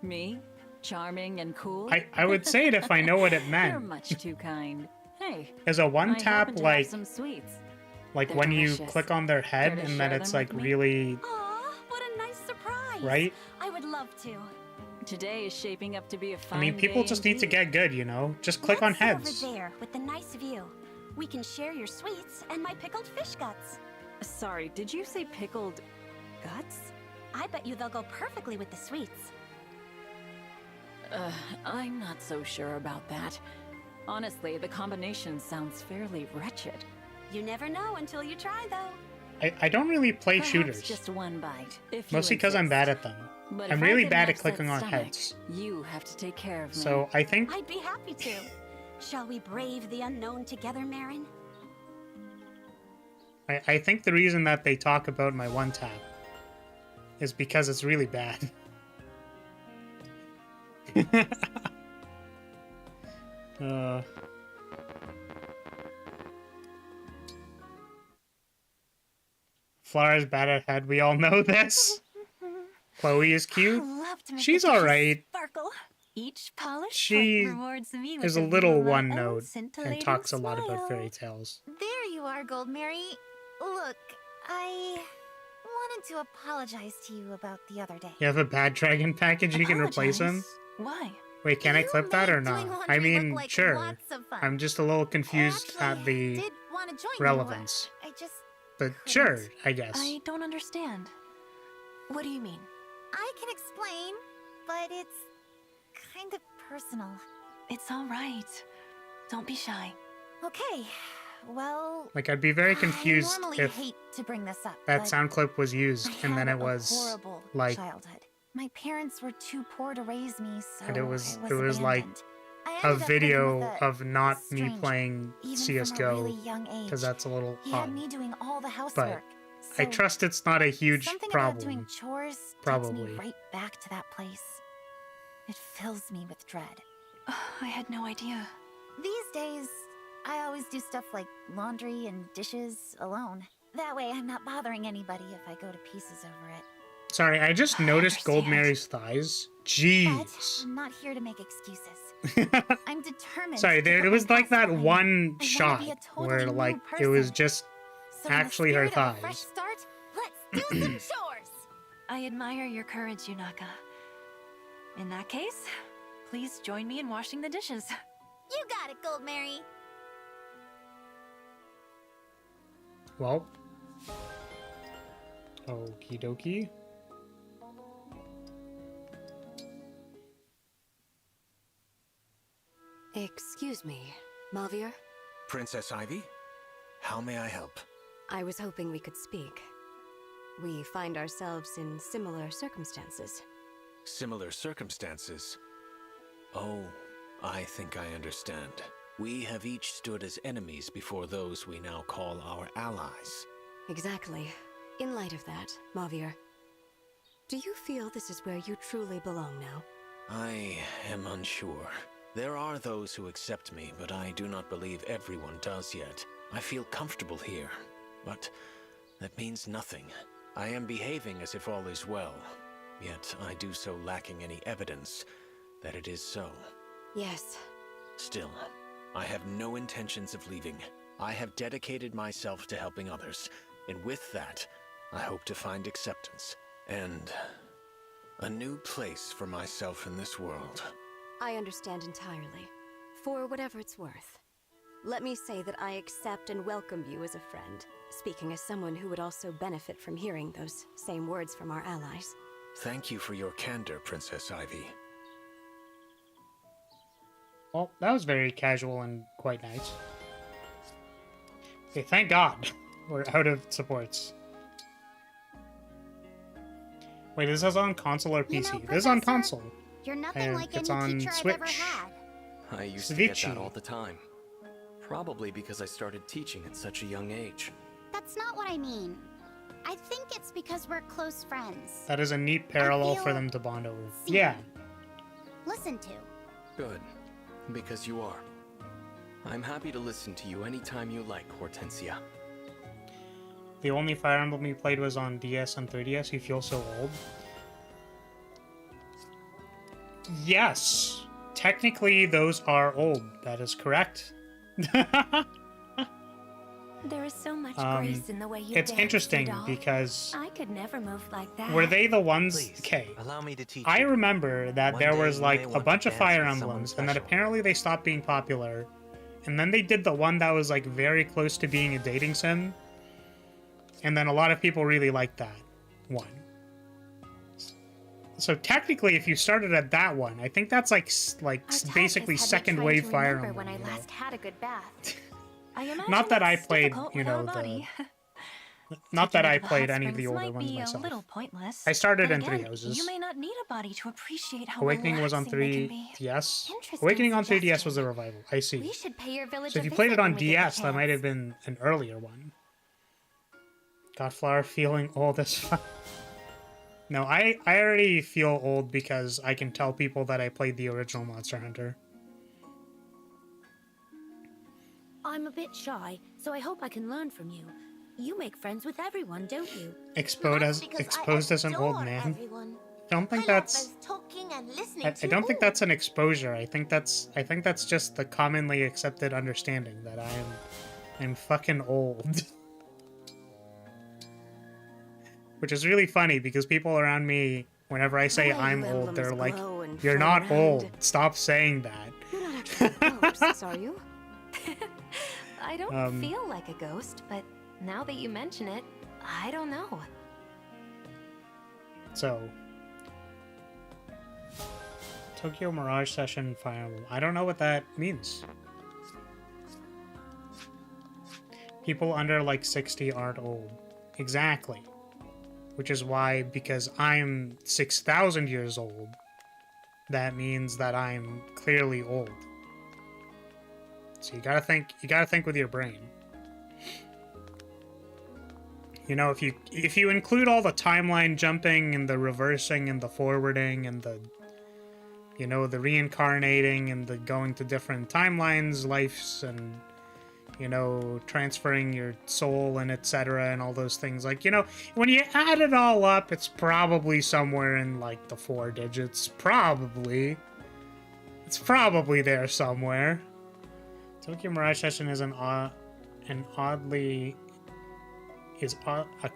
Me? Charming and cool? I would say it if I know what it You're meant. much too kind. Hey, Is a one I tap happen to have like some sweets. like They're when you delicious. click on their head Care to and then share it's them like with me? really Aw, what a nice surprise. right? I would love to. Today is shaping up to be a fine I mean, people day just need to indeed. get good, you know? Just click on Let's sit heads. over there with the nice view. We can share your sweets and my pickled fish guts. Sorry, did you say pickled guts? I bet you they'll go perfectly with the sweets. I'm not so sure about that. Honestly, the combination sounds fairly wretched. You never know until you try, though. I don't really play Perhaps shooters. just one bite, if you Mostly because I'm insist. bad at them. But I'm if I really can bad at match clicking that on stomach, heads. You have to take care of me. So I think I'd be happy to. Shall we brave the unknown together, Marin? I think the reason that they talk about my one tap is because it's really bad. Flara's bad at head. We all know this. Chloe is cute. Love to make She's the dishes alright. Sparkle. each polished She point rewards me with is a view little of my one own note and scintillating talks a lot about smile. fairy tales. There you are, Gold Mary. Look, I wanted to apologize to you about the other day. You have a bad dragon package, you can replace him? Apologize? Why? Wait, can I You clip that made or not? doing I laundry look mean, like sure. lots of fun. I'm just a little confused I at the did want to join relevance. You. I just But couldn't. sure, I guess. I don't understand. What do you mean? I can explain, but it's kind of personal. It's all right. Don't be shy. Okay, well, Like, I'd be very confused I normally if hate to bring this up, that but sound clip was used I and then had it a was horrible like, childhood. My parents were too poor to raise me, so and it was I was like abandoned. I a ended up living video with a of not me stranger, playing even from a CSGO, really young age. because that's a little He had odd. me doing all the housework. I so trust it's not a huge something about problem. doing chores takes Probably. me right back to that place. It fills me with dread. I had no idea. These days, I always do stuff like laundry and dishes alone. That way I'm not bothering anybody if I go to pieces over it. Sorry, I just noticed Gold understand. Mary's thighs. But Jeez. I'm not here to make excuses. I'm determined. Sorry, to there put it my was like past that behind me. one I wanna shot be a totally where new like it was person. just So in the actually her spirit of a fresh thighs. start, let's do some chores. I admire your courage, Yunaka. In that case, please join me in washing the dishes. You got it, Gold Mary. Well. Okie dokie. Excuse me, Malvier? Princess Ivy, how may I help? I was hoping we could speak. We find ourselves in similar circumstances. Similar circumstances. Oh, I think I understand. We have each stood as enemies before those we now call our allies. Exactly. In light of that, Mavier, do you feel this is where you truly belong now? I am unsure. There are those who accept me, but I do not believe everyone does yet. I feel comfortable here, but that means nothing. I am behaving as if all is well, yet I do so lacking any evidence that it is so. Yes. Still, I have no intentions of leaving. I have dedicated myself to helping others, and with that, I hope to find acceptance and a new place for myself in this world. I understand entirely. For whatever it's worth. Let me say that I accept and welcome you as a friend, speaking as someone who would also benefit from hearing those same words from our allies. Thank you for your candor, Princess Ivy. Well, that was very casual and quite nice. Okay, thank God we're out of supports. Wait, is this on console or PC? This is on console. You're nothing And like it's any on teacher Switch. I've ever had. I used to get Switchy. that all the time. Probably because I started teaching at such a young age. That's not what I mean. I think it's because we're close friends. That is a neat parallel for feel them to bond over. seen. Yeah. Listen to. Good. Because you are. I'm happy to listen to you anytime you like, Hortensia. The only Fire Emblem you played was on DS and 3DS. You feel so old. Yes. Technically, those are old. That is correct. There is so much grace in the way you It's dance, interesting doll. because I could never move like that. were they the ones? Please, Okay. allow me to teach I you. remember that One there day was you like may a want to bunch of dance Fire with someone Emblems, and then special. apparently they stopped being popular. And then they did the one that was like very close to being a dating sim. And then a lot of people really liked that one. So technically, if you started at that one, I think that's like Our basically typist had me second trying wave to Fire remember Emblem. when I you know? last had a good bath. I imagine Not that I it's played, difficult you without know, a body. not that Taking I to the played hot any of the springs older might ones be myself. A little pointless. I started Then in Three again, Houses. You may not need a body to appreciate how Awakening was on relaxing they can be. 3DS. Interesting Awakening on 3DS was suggestion. the revival. I see. We should pay your village So a if you played it visit on when we get the DS, that might have chance. been an earlier one. Godflower feeling old as fuck. No, I already feel old because I can tell people that I played the original Monster Hunter. I'm a bit shy, so I hope I can learn from you. You make friends with everyone, don't you? Exposed as an old man. Don't think that's. talking and listening I don't think that's an exposure. I think that's just the commonly accepted understanding that I'm fucking old. Which is really funny because people around me, whenever I say The way I'm you old, they're emblems like, glow and "You're flow not around. old. Stop saying that." You're not actually ghosts, are you? I don't Um, feel like a ghost, but now that you mention it, I don't know. So, Tokyo Mirage Session Fire Emblem. I don't know what that means. People under like 60 aren't old. Exactly. Which is why, because I'm 6,000 years old, that means that I'm clearly old. So you gotta think with your brain. You know, if you include all the timeline jumping and the reversing and the forwarding and the, you know, the reincarnating and the going to different timelines, lives, and, you know, transferring your soul and etc. and all those things, like, you know, when you add it all up, it's probably somewhere in like the 4 digits. Probably. It's probably there somewhere. Tokyo Mirage Session is a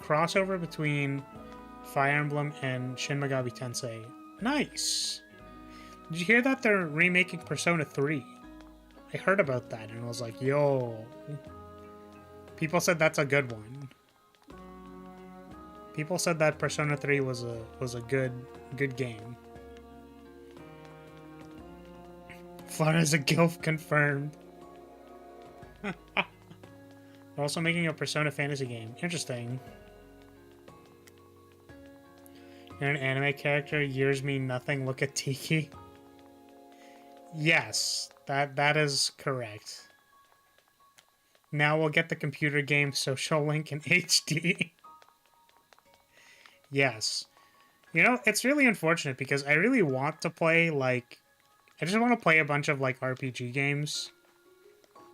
crossover between Fire Emblem and Shin Megami Tensei. Nice! Did you hear that they're remaking Persona 3? I heard about that and was like, yo. People said that's a good one. People said that Persona 3 was a good game. Flara's a gilf confirmed. They're also making a Persona fantasy game. Interesting. You're an anime character, years mean nothing, look at Tiki. Yes, That is correct. Now we'll get the computer game Social Link in HD. Yes. You know, it's really unfortunate because I really want to play, like... I just want to play a bunch of, like, RPG games.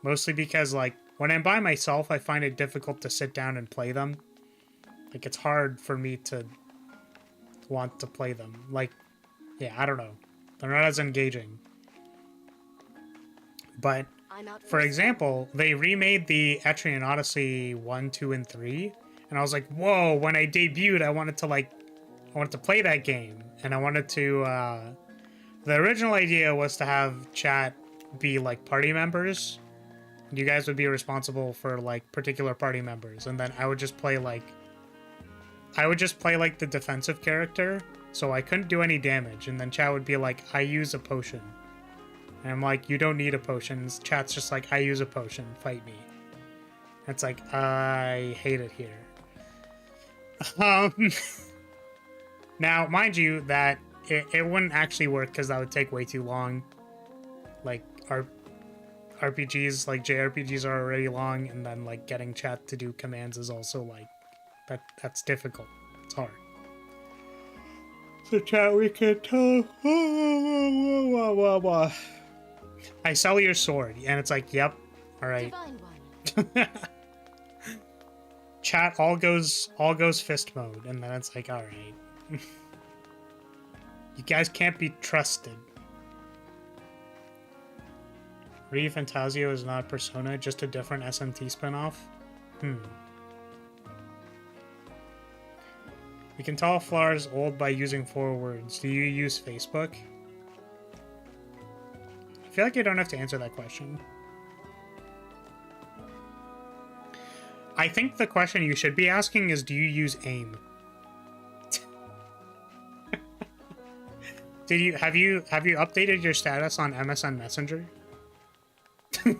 Mostly because, like, when I'm by myself, I find it difficult to sit down and play them. Like, it's hard for me to want to play them. Like, yeah, I don't know. They're not as engaging. But, for example, they remade the Etrian Odyssey 1, 2, and 3. And I was like, whoa, when I debuted, I wanted to play that game. And I wanted to, the original idea was to have chat be, like, party members. You guys would be responsible for, like, particular party members. And then I would just play, like... the defensive character. So I couldn't do any damage. And then chat would be like, I use a potion. And I'm like, you don't need a potion. Chat's just like, I use a potion. Fight me. And it's like, I hate it here. Now, mind you, that it wouldn't actually work because that would take way too long. Like, RPGs, like JRPGs are already long, and then, like, getting chat to do commands is also, like, that's difficult. It's hard. So chat, we can tell... I sell your sword, and it's like, yep, alright. Chat all goes fist mode, and then it's like, alright. You guys can't be trusted. Re Fantasio is not Persona, just a different SMT spinoff? We can tell Flar's old by using 4 words. Do you use Facebook? I feel like I don't have to answer that question. I think the question you should be asking is, do you use AIM? Have you updated your status on MSN Messenger? Did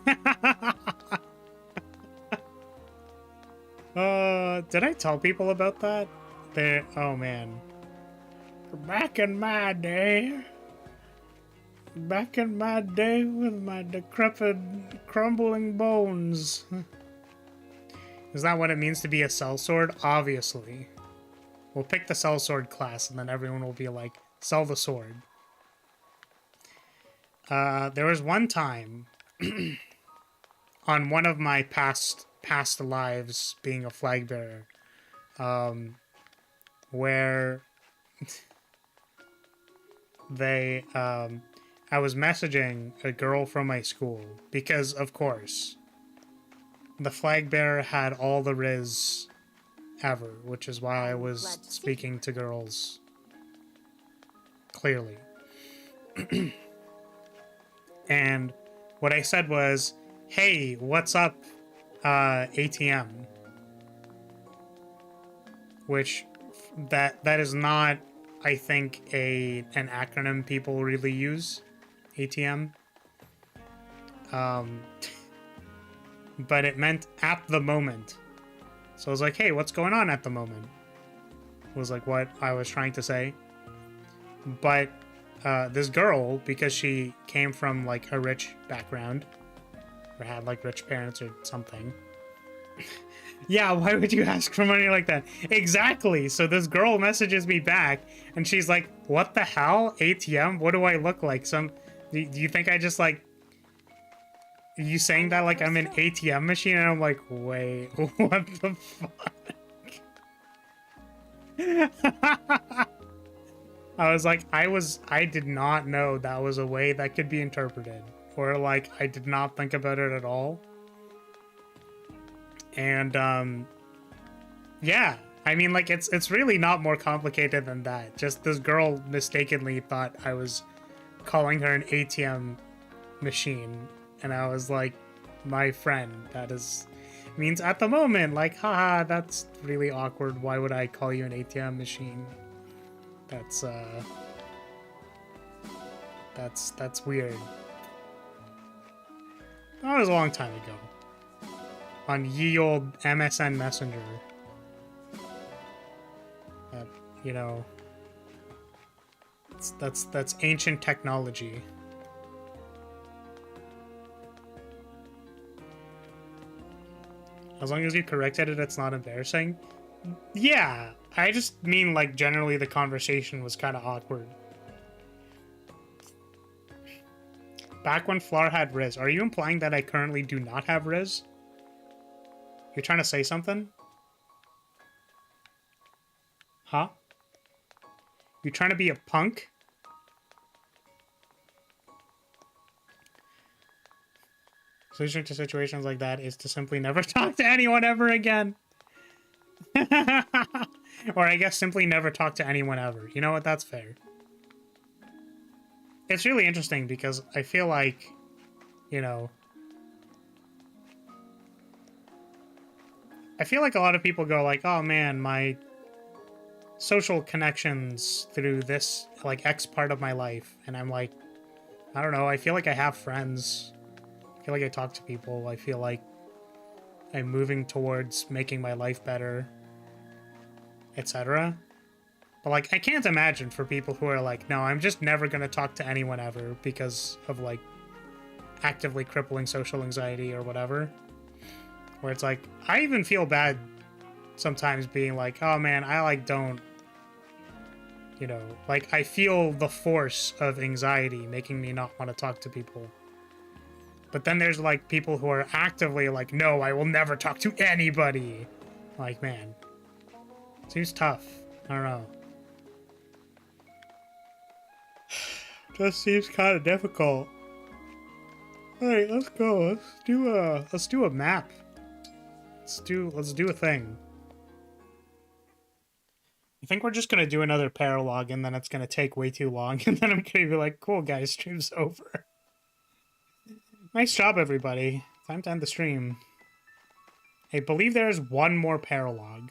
I tell people about that? Oh man. Back in my day with my decrepit, crumbling bones. Is that what it means to be a sellsword? Obviously. We'll pick the sellsword class and then everyone will be like, sell the sword. There was one time on one of my past lives being a flag bearer, where I was messaging a girl from my school because, of course, the flag bearer had all the riz ever, which is why I was speaking to girls clearly. And what I said was, hey, what's up, ATM? Which that is not, I think, an acronym people really use, ATM. But it meant at the moment. So I was like, hey, what's going on at the moment? Was like what I was trying to say. But this girl, because she came from like a rich background, or had like rich parents or something. Yeah, why would you ask for money like that? Exactly. So this girl messages me back and she's like, what the hell? ATM? What do I look like? Do you think I just like, you saying that like I'm an ATM machine? And I'm like, wait, what the fuck? I was like, I did not know that was a way that could be interpreted. Or like, I did not think about it at all. And, yeah, I mean, like, it's really not more complicated than that. Just this girl mistakenly thought I was calling her an ATM machine. And I was like, my friend, that means at the moment, like, haha, that's really awkward. Why would I call you an ATM machine? That's weird. That was a long time ago. On ye old MSN Messenger. That, you know, that's ancient technology. As long as you corrected it, it's not embarrassing. Yeah, I just mean, like, generally the conversation was kind of awkward. Back when Flar had Riz. Are you implying that I currently do not have Riz? You're trying to say something? Huh? You trying to be a punk? Solution to situations like that is to simply never talk to anyone ever again. Or I guess simply never talk to anyone ever. You know what? That's fair. It's really interesting because I feel like, you know, I feel like a lot of people go like, oh man, my social connections through this, like, X part of my life. And I'm like, I don't know. I feel like I have friends. I feel like I talk to people. I feel like I'm moving towards making my life better, etc. But, like, I can't imagine for people who are like, no, I'm just never going to talk to anyone ever because of, like, actively crippling social anxiety or whatever. Where it's like, I even feel bad sometimes being like, oh man, I, like, don't, you know, like, I feel the force of anxiety making me not want to talk to people. But then there's, like, people who are actively like, no, I will never talk to anybody. Like, man, seems tough. I don't know. Just seems kind of difficult. All right, let's go. Let's do a map. Let's do a thing. I think we're just gonna do another paralog, and then it's gonna take way too long, and then I'm gonna be like, cool guys, stream's over. Nice job, everybody. Time to end the stream. I believe there's one more paralog.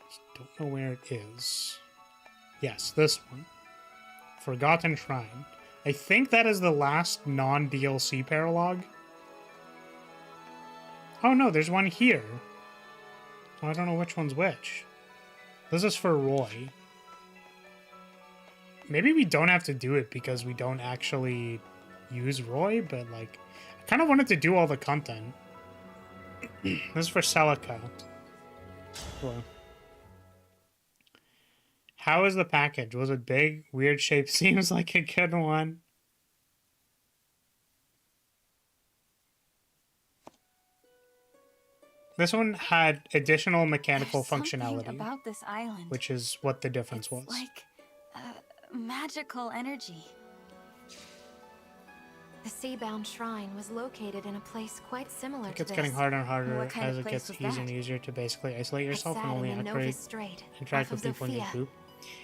Just don't know where it is. Yes, this one. Forgotten Shrine. I think that is the last non-DLC paralog. Oh no, there's one here. Oh, I don't know which one's which. This is for Roy. Maybe we don't have to do it because we don't actually use Roy, but like, I kind of wanted to do all the content. This is for Celica. Cool. How is the package? Was it big? Weird shape seems like a good one. This one had additional mechanical functionality about this island, which is what the difference was. Like magical energy. The Seabound Shrine was located in a place quite similar to It's this. getting harder and harder What kind as of it place gets was easier and that? easier to basically isolate yourself and sat only in the interact Strait, with off of people in your Zofia. group.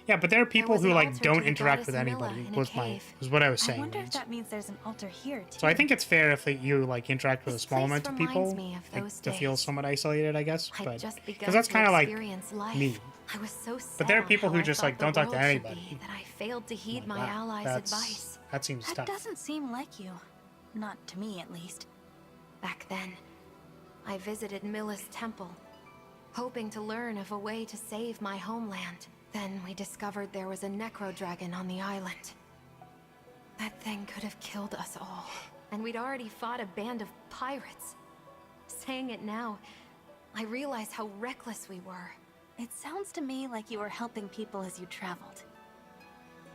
Yeah, but there are people was who an like altar don't to the interact with goddess Milla anybody. in a Was cave. what I was I saying. wonder if that means there's an altar here too. So I think it's fair if you like interact with This a small place amount of reminds people, me of like, those to feel days. somewhat isolated, I guess. I'd But just begun because that's to kind of like experience life. me. I was so sad But there are on people how who I just thought like the don't talk to world should anybody. be, that I failed to heed Like my allies' advice. That seems That tough. doesn't seem like you. Not to me, at least. Back then, I visited Milla's temple, hoping to learn of a way to save my homeland. Then we discovered there was a necro dragon on the island. That thing could have killed us all. And we'd already fought a band of pirates. Saying it now, I realize how reckless we were. It sounds to me like you were helping people as you traveled.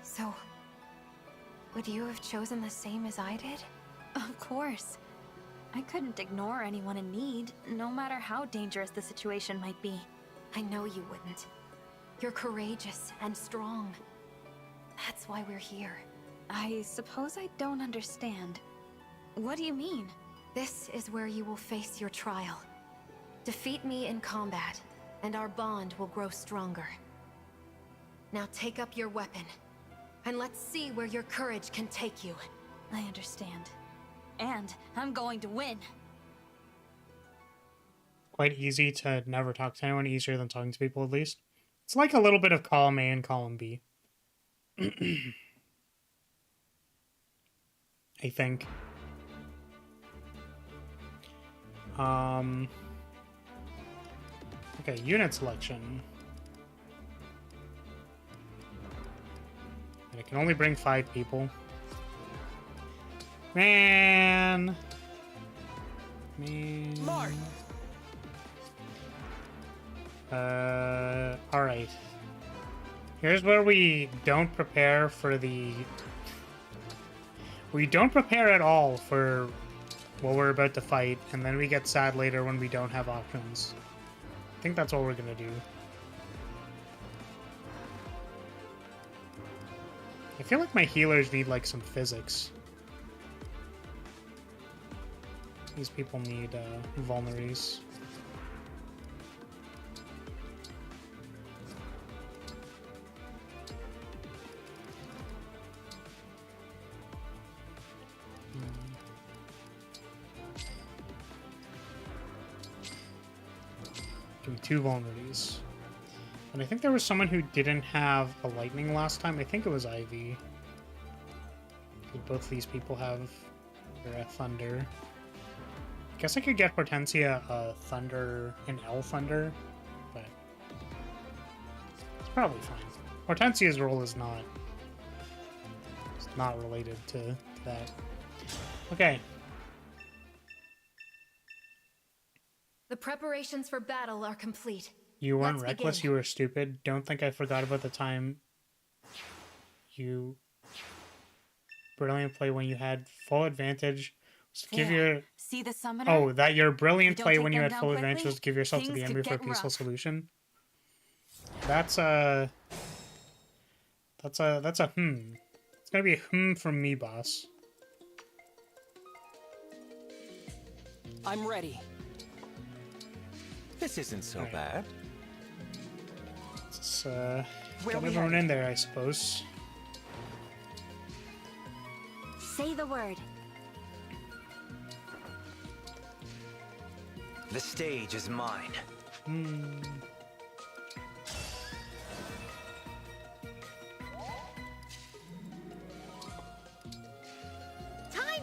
So, would you have chosen the same as I did? Of course. I couldn't ignore anyone in need, no matter how dangerous the situation might be. I know you wouldn't. You're courageous and strong. That's why we're here. I suppose I don't understand. What do you mean? This is where you will face your trial. Defeat me in combat, and our bond will grow stronger. Now take up your weapon, and let's see where your courage can take you. I understand. And I'm going to win. Quite easy to never talk to anyone, easier than talking to people at least. It's like a little bit of column A and column B. I think. Okay, unit selection. And I can only bring 5 people. Man. me. Mark! Alright. Here's where we don't prepare for the... We don't prepare at all for what we're about to fight, and then we get sad later when we don't have options. I think that's what we're gonna do. I feel like my healers need, like, some physics. These people need, vulneries. Give me 2 vulneraries. And I think there was someone who didn't have a lightning last time. I think it was Ivy. Both these people have a thunder. I guess I could get Hortensia a thunder, an L thunder, but it's probably fine. Hortensia's role is not related to that. Okay. The preparations for battle are complete. You weren't Let's reckless, begin. you were stupid. Don't think I forgot about the time you brilliant play when you had full advantage. Was to give your... See the summoner? Oh, that your brilliant If you don't play take when you them had down full advantage quickly, was to give yourself to the things enemy could for a get peaceful rough. solution. That's a hmm. It's gonna be a hmm from me, boss. I'm ready. This isn't so bad. Let's Where get we everyone headed? in there, I suppose. Say the word. The stage is mine. Time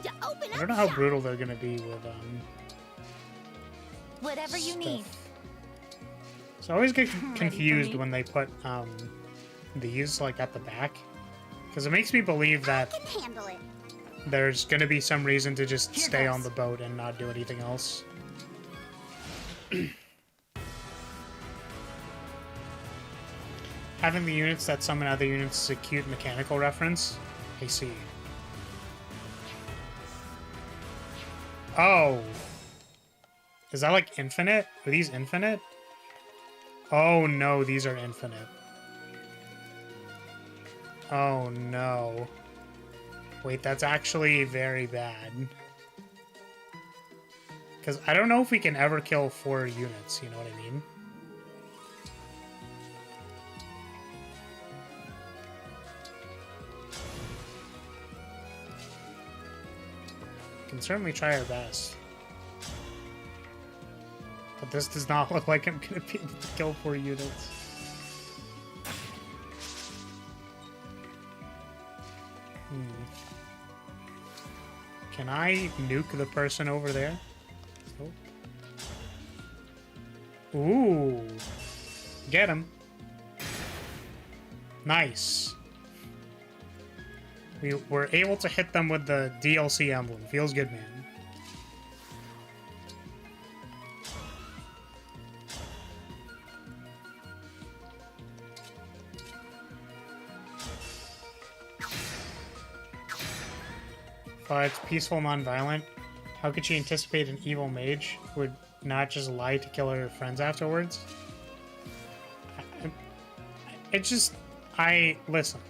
to open I up don't know how shop. brutal they're gonna be with Whatever you stuff. need. So I always get for confused me? when they put these like at the back, because it makes me believe that I can handle it. there's gonna be some reason to just Here stay goes. on the boat and not do anything else. Having the units that summon other units is a cute mechanical reference. I see. Oh. Is that like infinite? Are these infinite? Oh no, these are infinite. Oh no. Wait, that's actually very bad. Because I don't know if we can ever kill 4 units, you know what I mean? We can certainly try our best. But this does not look like I'm going to be able to kill 4 units. Can I nuke the person over there? Oh. Ooh. Get him. Nice. We were able to hit them with the DLC emblem. Feels good, man. It's peaceful, non-violent. How could she anticipate an evil mage who would not just lie to kill her friends afterwards? It's just... Listen.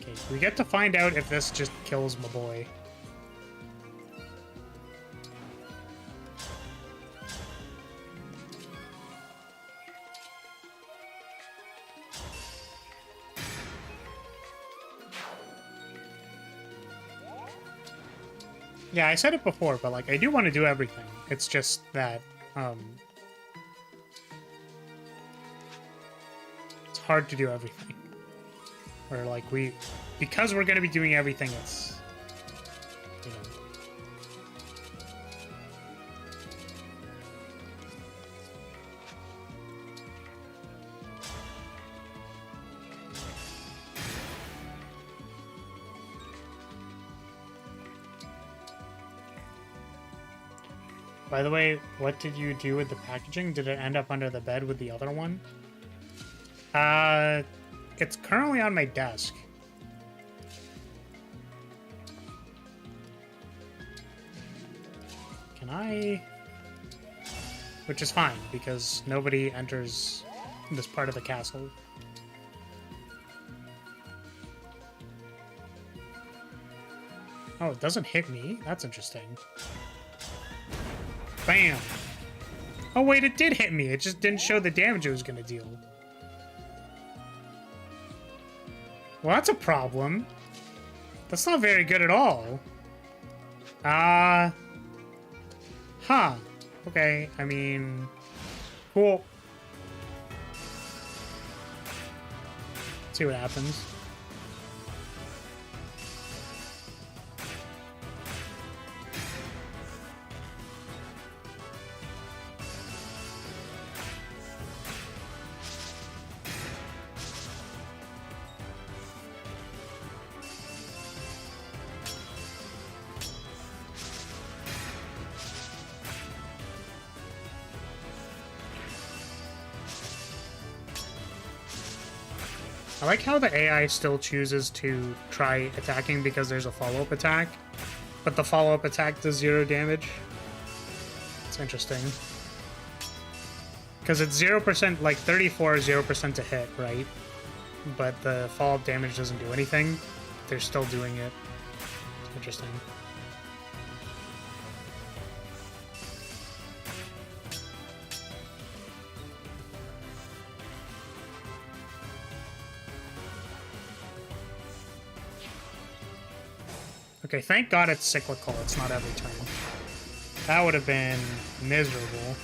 Okay, we get to find out if this just kills my boy. Yeah, I said it before, but, like, I do want to do everything. It's just that, it's hard to do everything. Or, like, because we're going to be doing everything, it's, you know. By the way, what did you do with the packaging? Did it end up under the bed with the other one? It's currently on my desk. Can I... Which is fine, because nobody enters this part of the castle. Oh, it doesn't hit me? That's interesting. Bam! Oh wait, it did hit me. It just didn't show the damage it was gonna deal. Well, that's a problem. That's not very good at all. Huh. Okay, I mean... Cool. See what happens. I like how the AI still chooses to try attacking because there's a follow-up attack, but the follow-up attack does 0 damage. It's interesting. Because it's 0%, like 34 is 0% to hit, right? But the follow-up damage doesn't do anything. They're still doing it. It's interesting. Okay, thank God it's cyclical, it's not every turn. That would have been miserable.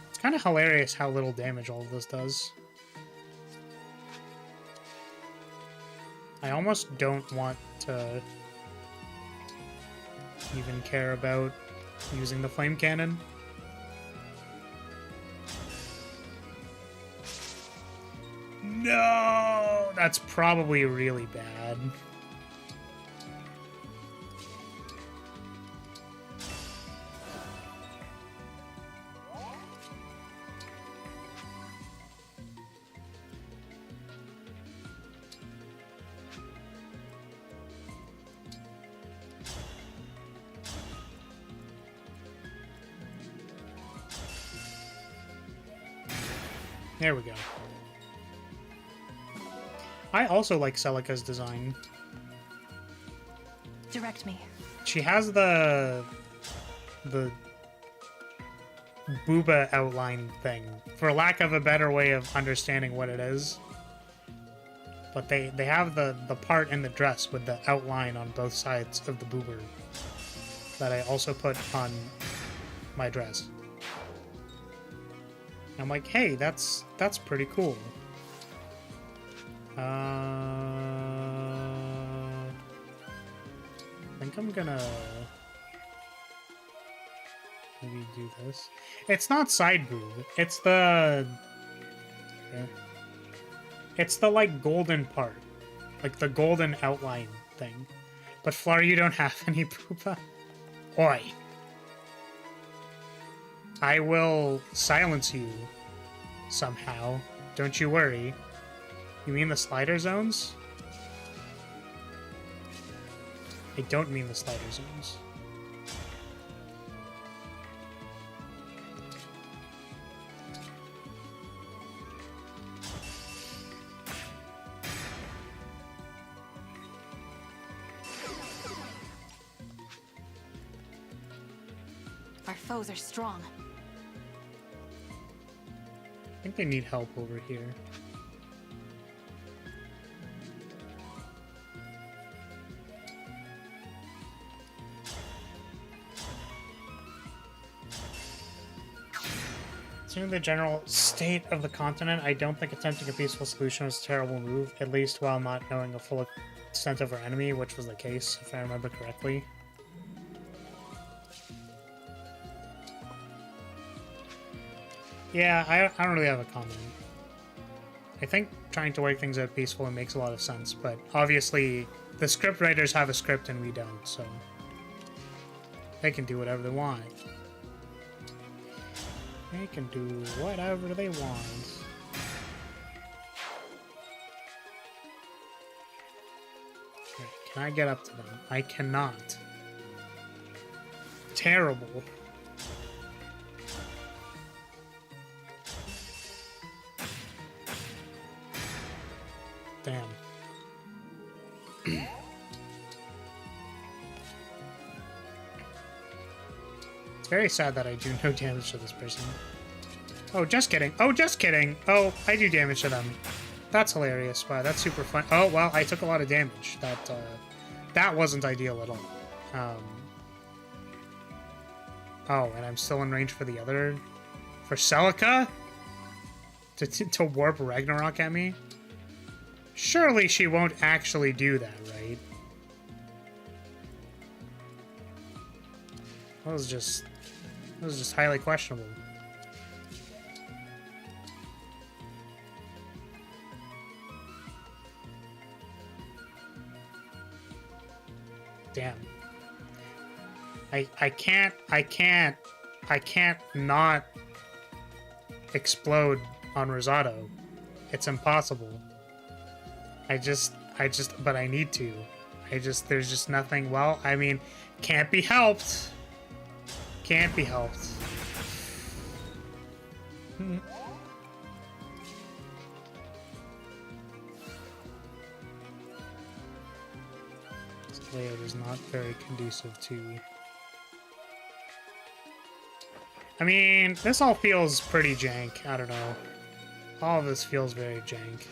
It's kind of hilarious how little damage all of this does. I almost don't want to even care about using the flame cannon. No! That's probably really bad. There we go. I also like Celica's design. Direct me. She has the booba outline thing, for lack of a better way of understanding what it is. But they have the part in the dress with the outline on both sides of the boober that I also put on my dress. I'm like, hey, that's pretty cool. I think I'm gonna maybe do this. It's not side boob. It's the like golden part, like the golden outline thing. But Flora, you don't have any booba. Oi. I will silence you somehow. Don't you worry. You mean the slider zones? I don't mean the slider zones. Our foes are strong. I think they need help over here. Considering the general state of the continent, I don't think attempting a peaceful solution was a terrible move, at least while not knowing a full extent of our enemy, which was the case, if I remember correctly. Yeah, I don't really have a comment. I think trying to work things out peacefully makes a lot of sense, but obviously the script writers have a script and we don't, so they can do whatever they want. They can do whatever they want. Okay, can I get up to them? I cannot. Terrible. Damn. It's very sad that I do no damage to this person. Oh, just kidding. Oh, just kidding. Oh, I do damage to them. That's hilarious. Wow, that's super fun. Oh, well, I took a lot of damage. That wasn't ideal at all. Oh, and I'm still in range for the other... For Celica? To warp Ragnarok at me? Surely she won't actually do that, right? That was just highly questionable. Damn. I can't not explode on Rosado. It's impossible. But I need to. There's just nothing. Well, I mean, can't be helped. Can't be helped. This layout is not very conducive to... I mean, this all feels pretty jank. I don't know. All of this feels very jank.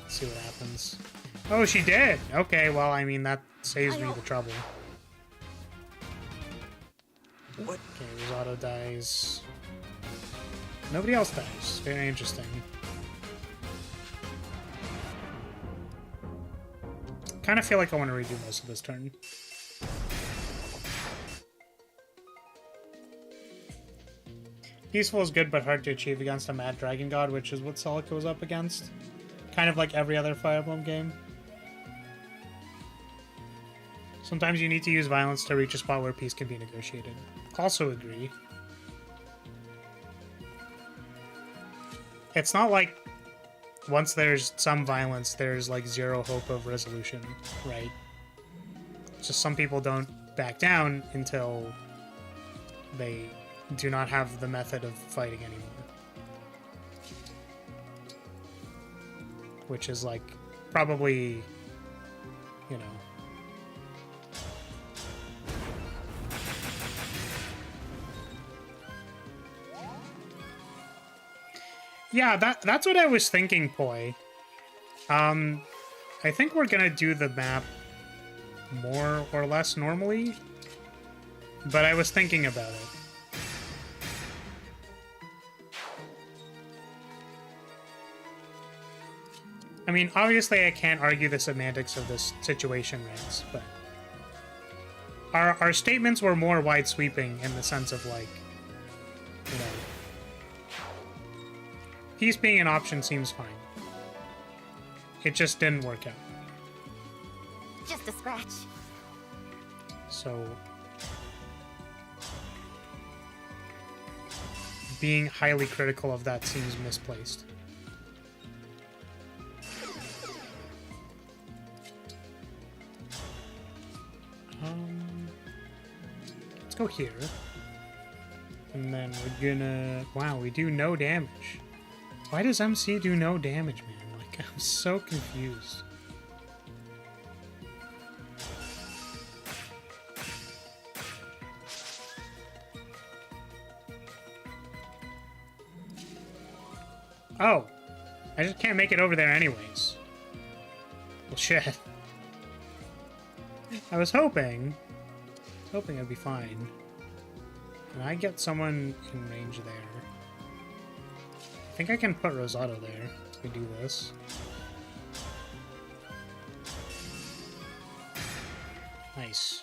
See what happens. Oh, she did! Okay, well, I mean, that saves me the trouble. What? Okay, Rosado dies. Nobody else dies. Very interesting. Kind of feel like I want to redo most of this turn. Peaceful is good, but hard to achieve against a Mad Dragon God, which is what Celica was up against. Kind of like every other Fire Emblem game. Sometimes you need to use violence to reach a spot where peace can be negotiated. Also agree. It's not like once there's some violence, there's like zero hope of resolution, right? It's just some people don't back down until they do not have the method of fighting anymore. Which is like probably, you know, yeah, that's what I was thinking, Poi. I think we're gonna do the map more or less normally, but I was thinking about it. I mean, obviously I can't argue the semantics of this situation, Rex, but our statements were more wide-sweeping in the sense of, like, you know, peace being an option seems fine. It just didn't work out. Just a scratch. So, being highly critical of that seems misplaced. Let's go here. And then we're gonna... Wow, we do no damage. Why does MC do no damage, man? Like, I'm so confused. Oh! I just can't make it over there anyways. Well, shit. I was hoping I'd be fine. Can I get someone in range there? I think I can put Rosado there if we do this. Nice.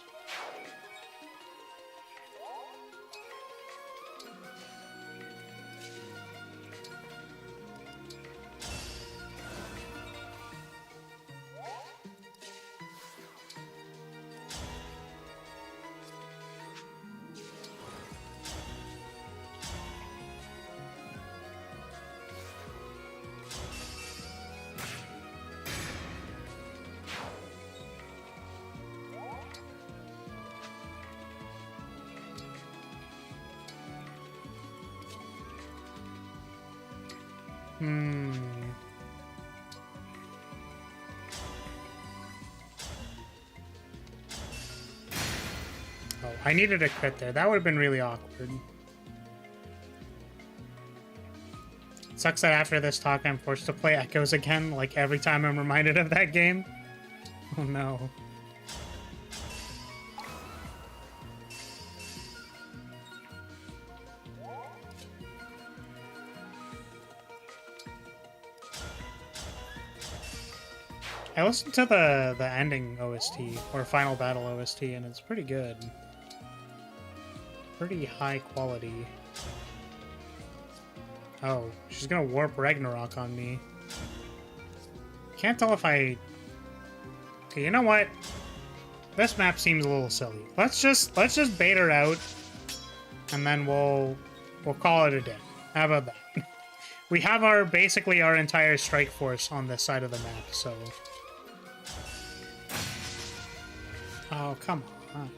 Oh, I needed a crit there. That would have been really awkward. Sucks that after this talk I'm forced to play Echoes again, like every time I'm reminded of that game. Oh no. I listened to the ending OST, or Final Battle OST, and it's pretty good. Pretty high quality. Oh, she's gonna warp Ragnarok on me. Can't tell if I... Okay, you know what? This map seems a little silly. Let's just bait her out, and then we'll call it a day. How about that? We have basically our entire strike force on this side of the map, so... Oh, come on.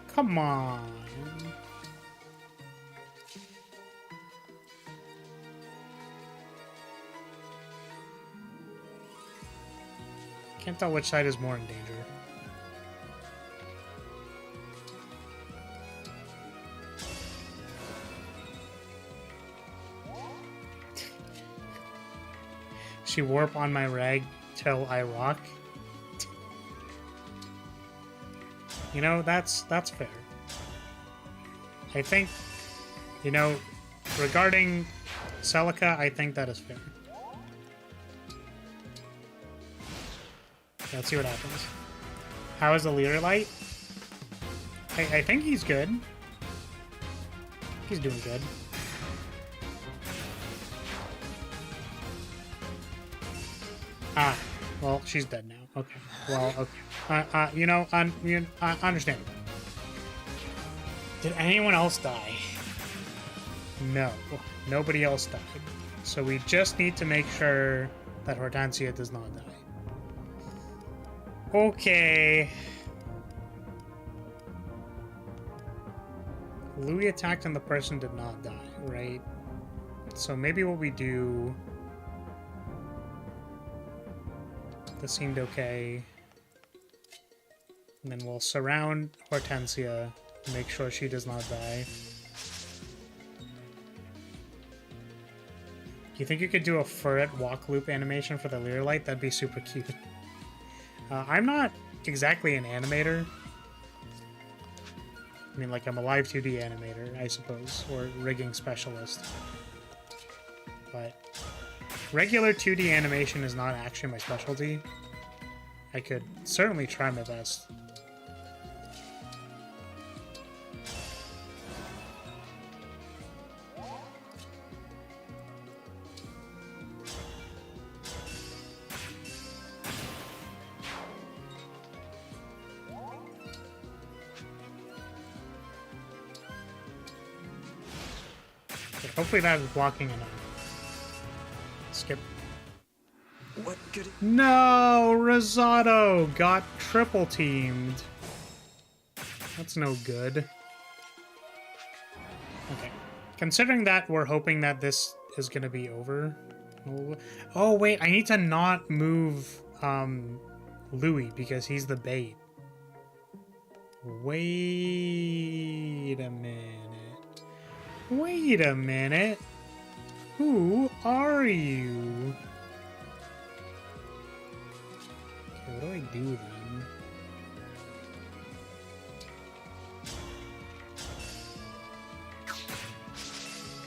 Come on. Can't tell which side is more in danger. She warp on my rag till I rock. You know, that's fair. I think, you know, regarding Celica, I think that is fair. Let's see what happens. How is the Lyrilyte? I think he's good. He's doing good. Ah, well, she's dead now. Okay. Well, okay. You know, understandable. Did anyone else die? No. Nobody else died. So we just need to make sure that Hortensia does not die. Okay. Louis attacked and the person did not die, right? So maybe what we do... This seemed okay. And then we'll surround Hortensia to make sure she does not die. Do you think you could do a Furret walk loop animation for the Lyrilyte? That'd be super cute. I'm not exactly an animator. I mean, like, I'm a live 2D animator, I suppose, or rigging specialist. But regular 2D animation is not actually my specialty. I could certainly try my best. Hopefully that is blocking enough. Skip. What could it... No! Rosado got triple teamed. That's no good. Okay. Considering that we're hoping that this is gonna be over. Oh wait, I need to not move Louis because he's the bait. Wait a minute. Wait a minute. Who are you? Okay, what do I do then?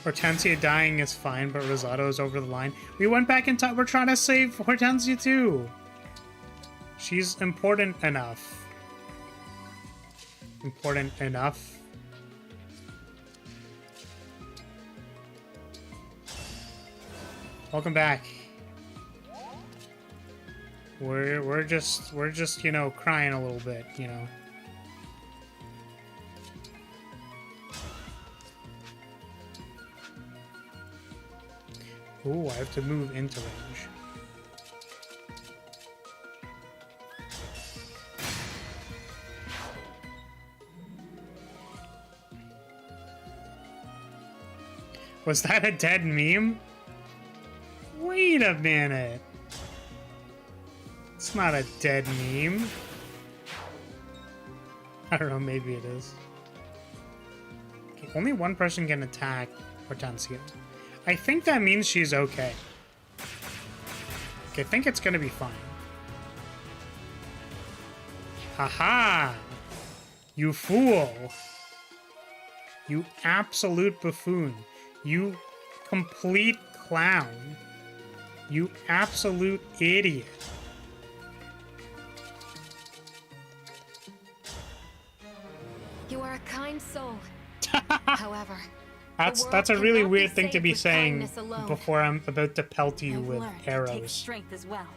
Hortensia dying is fine, but Rosado is over the line. We went back in time. We're trying to save Hortensia too. She's important enough. Important enough. Welcome back. We're just you know, crying a little bit, you know. Ooh, I have to move into range. Was that a dead meme? Wait a minute. It's not a dead meme. I don't know, maybe it is. Okay, only one person can attack Hortensia. I think that means she's okay. Okay, I think it's gonna be fine. Haha! You fool! You absolute buffoon. You complete clown. You absolute idiot. You are a kind soul. However, that's a really weird thing to be saying before I'm about to pelt you with arrows. Takes strength as well.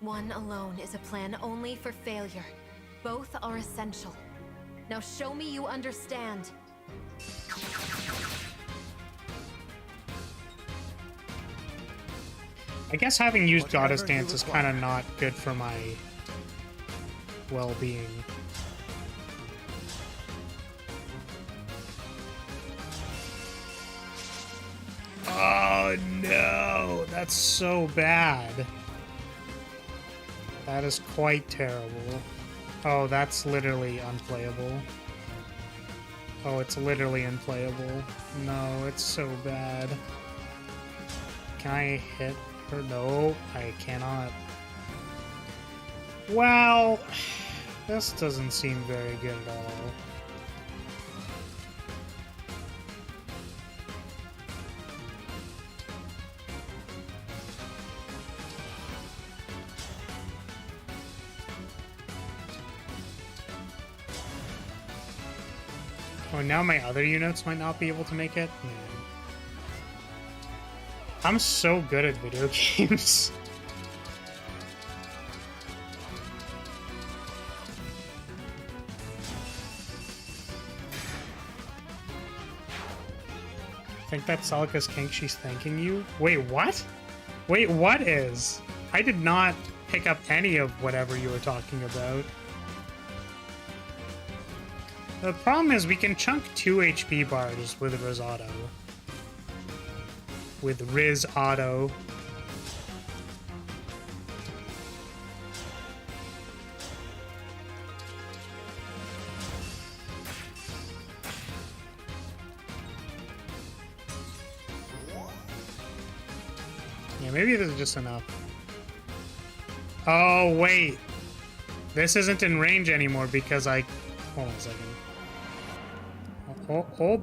One alone is a plan only for failure. Both are essential. Now show me you understand. I guess having used Goddess Dance is kind of not good for my well-being. Oh no, that's so bad. That is quite terrible. Oh, that's literally unplayable. Oh, it's literally unplayable. No, it's so bad. Can I hit her? No, I cannot. Well, this doesn't seem very good at all. Oh, now my other units might not be able to make it? I'm so good at video games. I think that's Celica's kink, she's thanking you? Wait, what? Wait, what is? I did not pick up any of whatever you were talking about. The problem is we can chunk 2 HP bars with Riz Auto. With Riz Auto. Yeah, maybe this is just enough. Oh, wait. This isn't in range anymore because I... Hold on a second. Hold.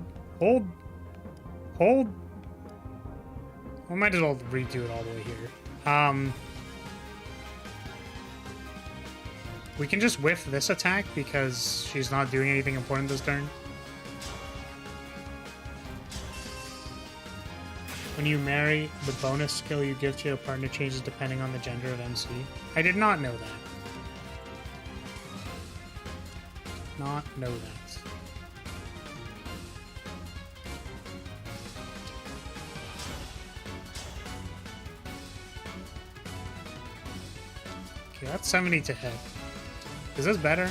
We might as well redo it all the way here. We can just whiff this attack because she's not doing anything important this turn. When you marry, the bonus skill you give to your partner changes depending on the gender of MC. I did not know that. Not know that. Okay, that's 70 to hit. Is this better?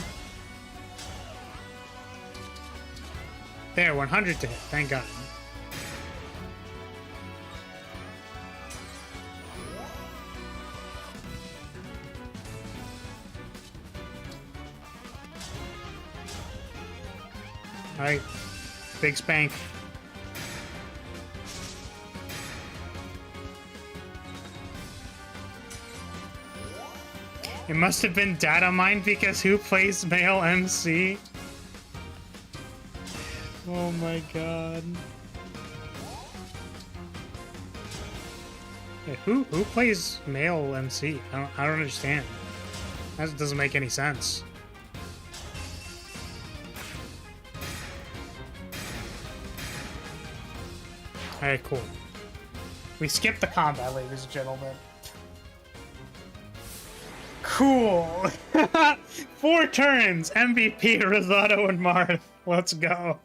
There, 100 to hit. Thank God. Alright. Big spank. It must have been data mined because who plays male MC? Oh my god. Yeah, who plays male MC? I don't understand. That doesn't make any sense. Alright, cool. We skipped the combat, ladies and gentlemen. Cool! 4 turns! MVP, Risotto, and Marth. Let's go.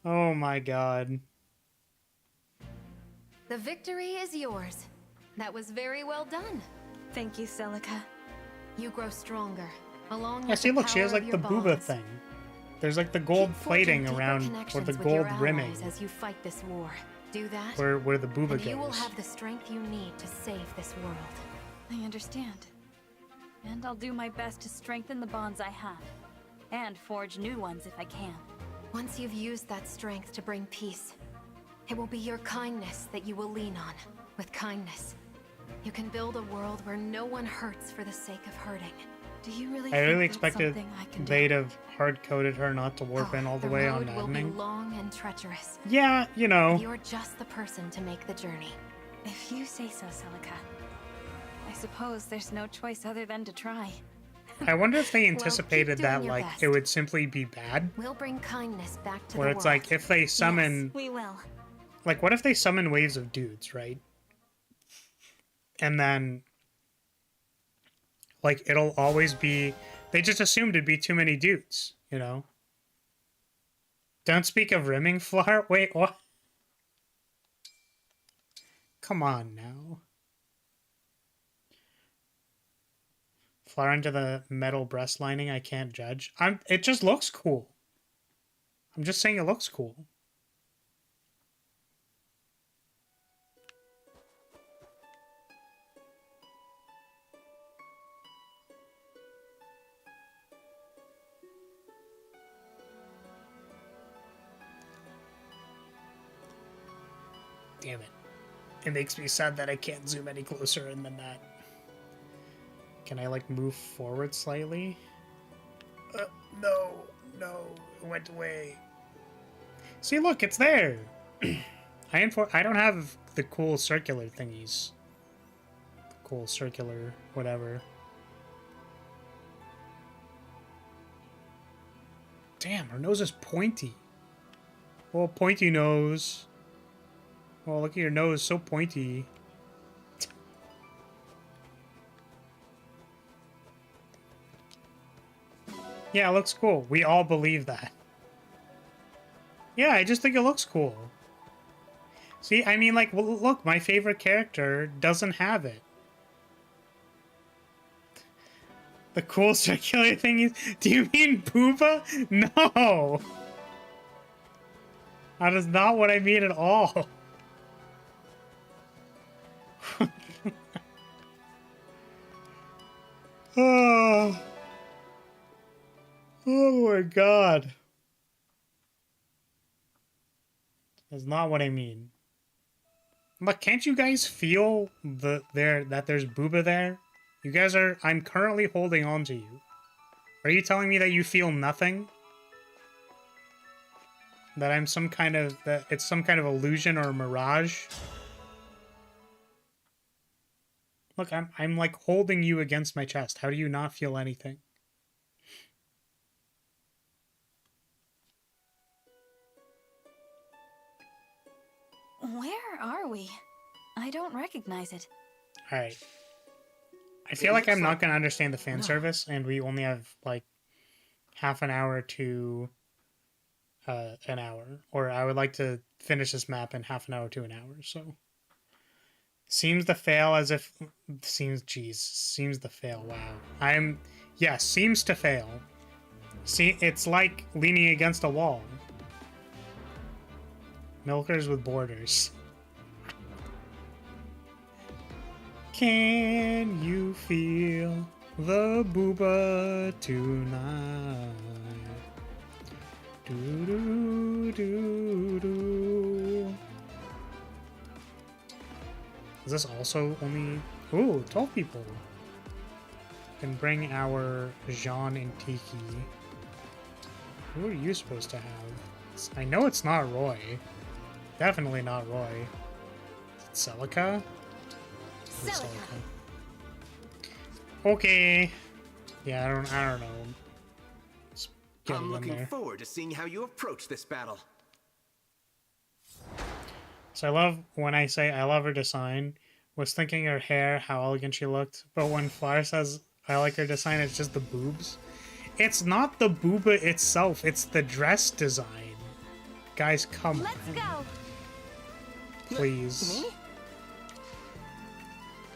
Oh my god. The victory is yours. That was very well done. Thank you, Celica. You grow stronger. Along Yeah, with see, the look, she has power like of the your booba bonds. thing. There's like the gold Keep forging plating deeper around, or connections the with your gold rimming. allies as you fight this war. Do that, where the booba and you will goes. have the strength you need to save this world. I understand. And I'll do my best to strengthen the bonds I have. And forge new ones if I can. Once you've used that strength to bring peace, it will be your kindness that you will lean on. With kindness, you can build a world where no one hurts for the sake of hurting. Do you really I really think that's expected something I can do? they'd have hard-coded her not to warp in all the way on road will be maddening. long and treacherous. Yeah, you know. You're just the person to make the journey. If you say so, Celica. I suppose there's no choice other than to try. I wonder if they Well, anticipated keep that, doing your like, best. it would simply be bad. We'll bring kindness back to Where the it's world. like, if they summon... Yes, we will. Like, what if they summon waves of dudes, right? And then... Like, it'll always be... They just assumed it'd be too many dudes, you know? Don't speak of rimming, Flower? Wait, what? Come on, now. Flower into the metal breast lining, I can't judge. It just looks cool. I'm just saying it looks cool. Damn it. It makes me sad that I can't zoom any closer in than that. Can I, like, move forward slightly? No, it went away. See, look, it's there! I don't have the cool circular thingies. Cool circular whatever. Damn, her nose is pointy. Oh, pointy nose. Oh, look at your nose, so pointy. Yeah, it looks cool. We all believe that. Yeah, I just think it looks cool. See, I mean, like, well, look, my favorite character doesn't have it. The cool circular thing is... Do you mean Poopa? No! That is not what I mean at all. Oh. Oh my god. That's not what I mean. But can't you guys feel that there's booba there? You guys are... I'm currently holding on to you. Are you telling me that you feel nothing? That I'm some kind of... That it's some kind of illusion or mirage? Look, I'm like holding you against my chest. How do you not feel anything? Where are we? I don't recognize it. Alright. I feel like I'm not going to understand the fan service, and we only have, like, half an hour to an hour. Or I would like to finish this map in half an hour to an hour, so... Seems to fail as if... Seems to fail, wow. Yes, seems to fail. See, it's like leaning against a wall. Milkers with borders. Can you feel the booba tonight? Do-do-do-do. Is this also only... Ooh, 12 people. Can bring our Jean and Tiki. Who are you supposed to have? I know it's not Roy. Definitely not Roy. Is it Celica? Celica. Okay. Yeah, I don't know. Just get I'm it in looking there. forward to seeing how you approach this battle. So I love when I say I love her design. Was thinking her hair, how elegant she looked. But when Flower says I like her design, it's just the boobs. It's not the booba itself. It's the dress design. Guys, come Let's on. go. Please.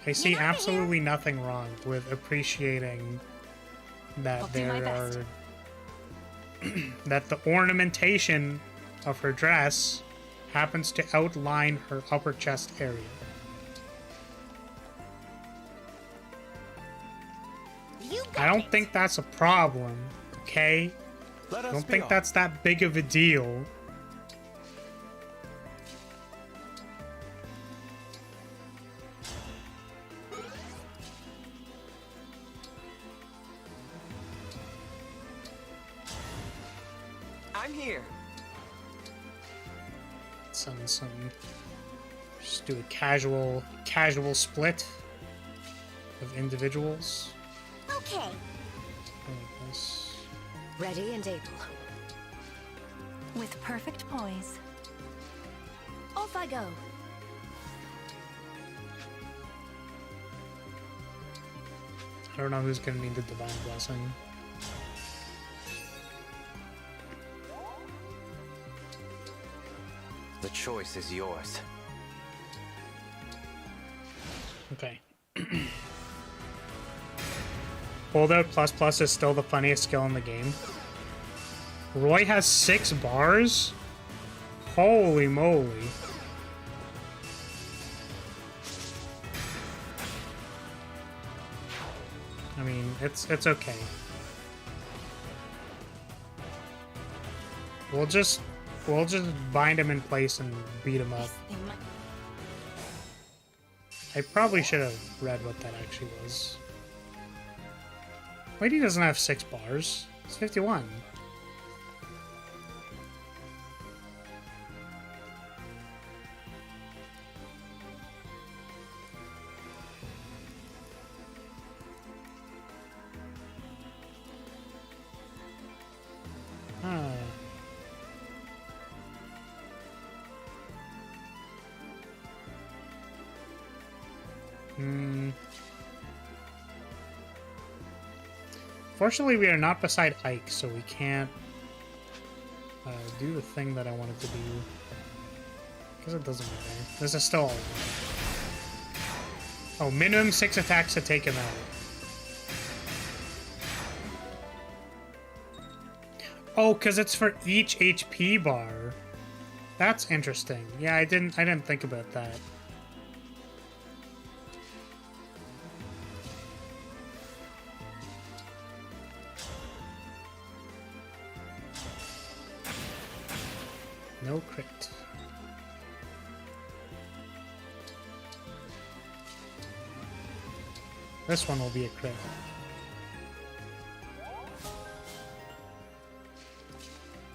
I see absolutely nothing wrong with appreciating that I'll do my there best. are... that the ornamentation of her dress happens to outline her upper chest area. I don't think that's a problem, okay? I don't think that's that big of a deal. I'm here. Some just do a casual split of individuals. Okay. Like this. Ready and able. With perfect poise. Off I go. I don't know who's gonna need the divine blessing. The choice is yours. Okay. Holdout ++ is still the funniest skill in the game. Roy has 6 bars? Holy moly. I mean, it's okay. We'll just bind him in place and beat him up. I probably should have read what that actually was. Wait, he doesn't have 6 bars. It's 51. Huh. Fortunately, we are not beside Ike, so we can't do the thing that I wanted to do. Because it doesn't matter. This is still... Oh, minimum 6 attacks to take him out. Oh, because it's for each HP bar. That's interesting. Yeah, I didn't think about that. No crit. This one will be a crit.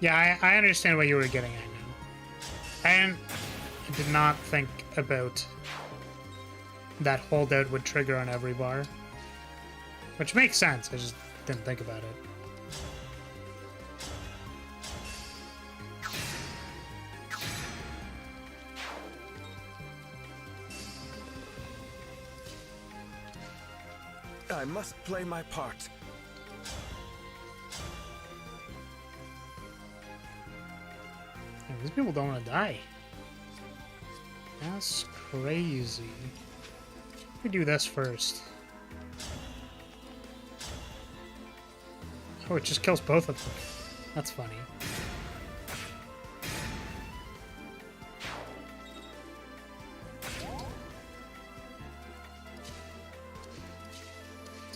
Yeah, I understand what you were getting at now. And I did not think about that holdout would trigger on every bar. Which makes sense, I just didn't think about it. I must play my part. Yeah, these people don't want to die. That's crazy. Let me do this first. Oh, it just kills both of them. That's funny.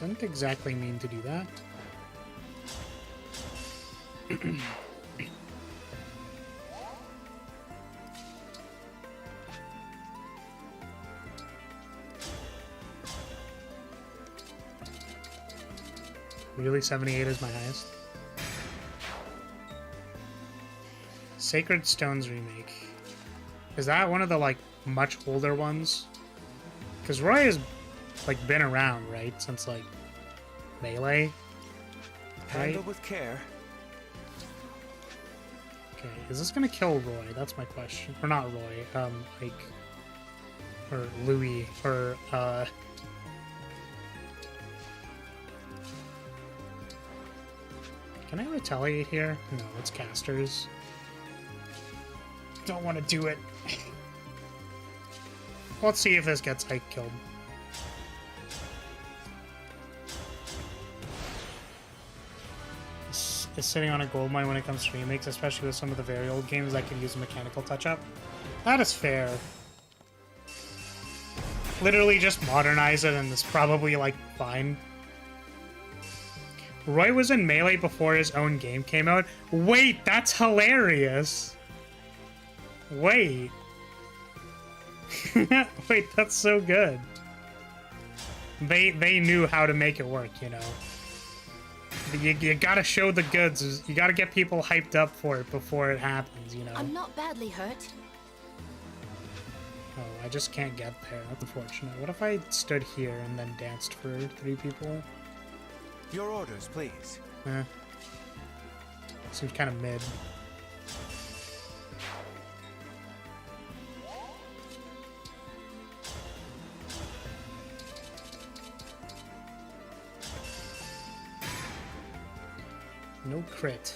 Didn't exactly mean to do that. Really, 78 is my highest. Sacred Stones remake. Is that one of the, like, much older ones? Because Roy has, like, been around, right? Since, like, Melee? Handle with care. Okay, is this gonna kill Roy? That's my question. Or not Roy, like... Or Louis, or, Can I retaliate here? No, it's casters. Don't want to do it. Let's see if this gets Ike killed. is sitting on a gold mine when it comes to remakes, especially with some of the very old games that could use a mechanical touch-up. That is fair. Literally just modernize it and it's probably, like, fine. Roy was in Melee before his own game came out. Wait, that's hilarious! Wait. Wait, that's so good. They knew how to make it work, you know. You gotta show the goods. You gotta get people hyped up for it before it happens, you know. I'm not badly hurt. Oh, I just can't get there. That's unfortunate. What if I stood here and then danced for 3 people? Your orders, please. Seems kind of mid. No crit.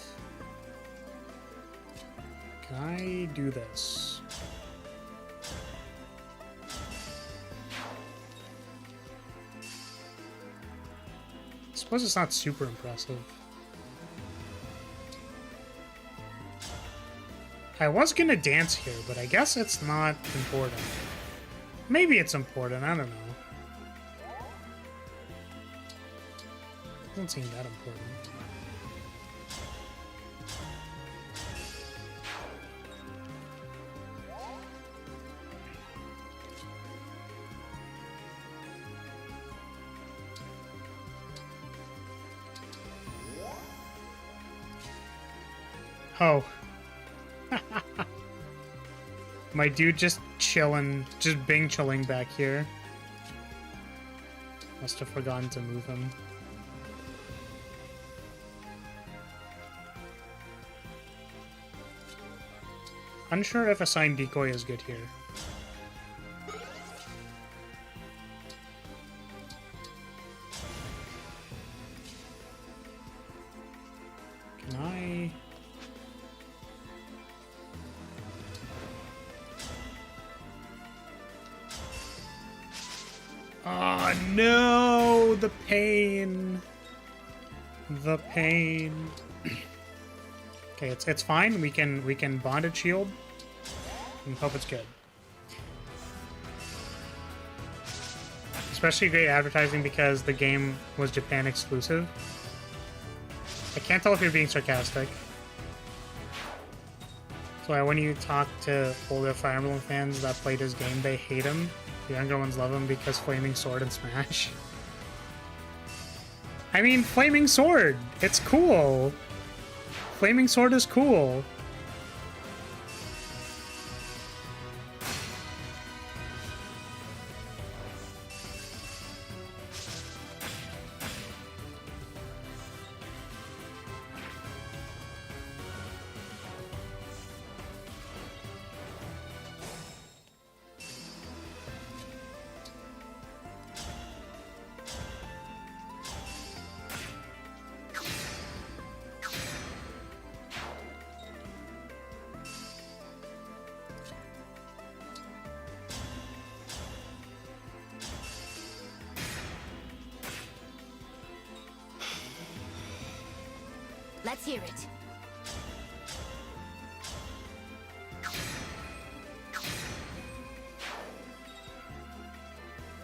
Can I do this? I suppose it's not super impressive. I was gonna dance here, but I guess it's not important. Maybe it's important, I don't know. Doesn't seem that important. Oh. My dude just chilling, just Bing chilling back here. Must have forgotten to move him. Unsure if assigned decoy is good here. Can I... Oh no, the pain. The pain. Okay, it's fine. We can bonded shield and hope it's good. Especially great advertising because the game was Japan exclusive. I can't tell if you're being sarcastic. That's why when you talk to older Fire Emblem fans that played his game, they hate him. The younger ones love him because Flaming Sword and Smash. I mean, Flaming Sword! It's cool! Flaming Sword is cool. Let's hear it.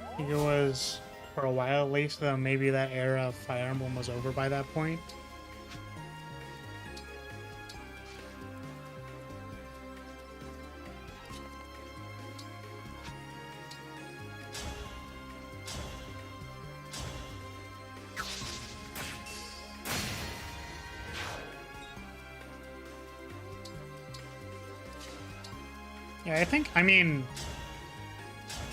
I think it was, for a while at least, though maybe that era of Fire Emblem was over by that point. Yeah, I mean,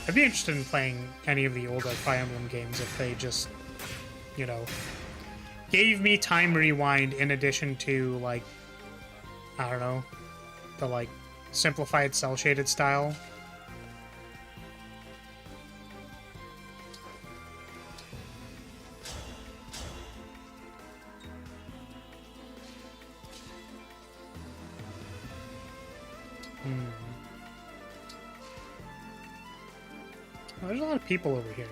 I'd be interested in playing any of the older Fire Emblem games if they just, you know, gave me time rewind in addition to, like, I don't know, the, like, simplified cel-shaded style. Oh, there's a lot of people over here.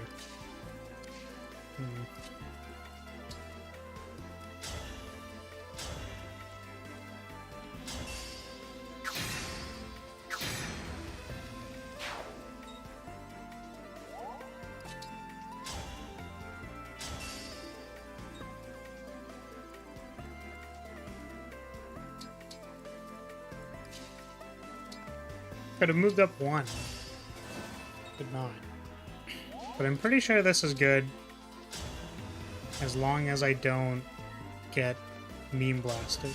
Could have moved up one. Did not. But I'm pretty sure this is good. As long as I don't get meme blasted.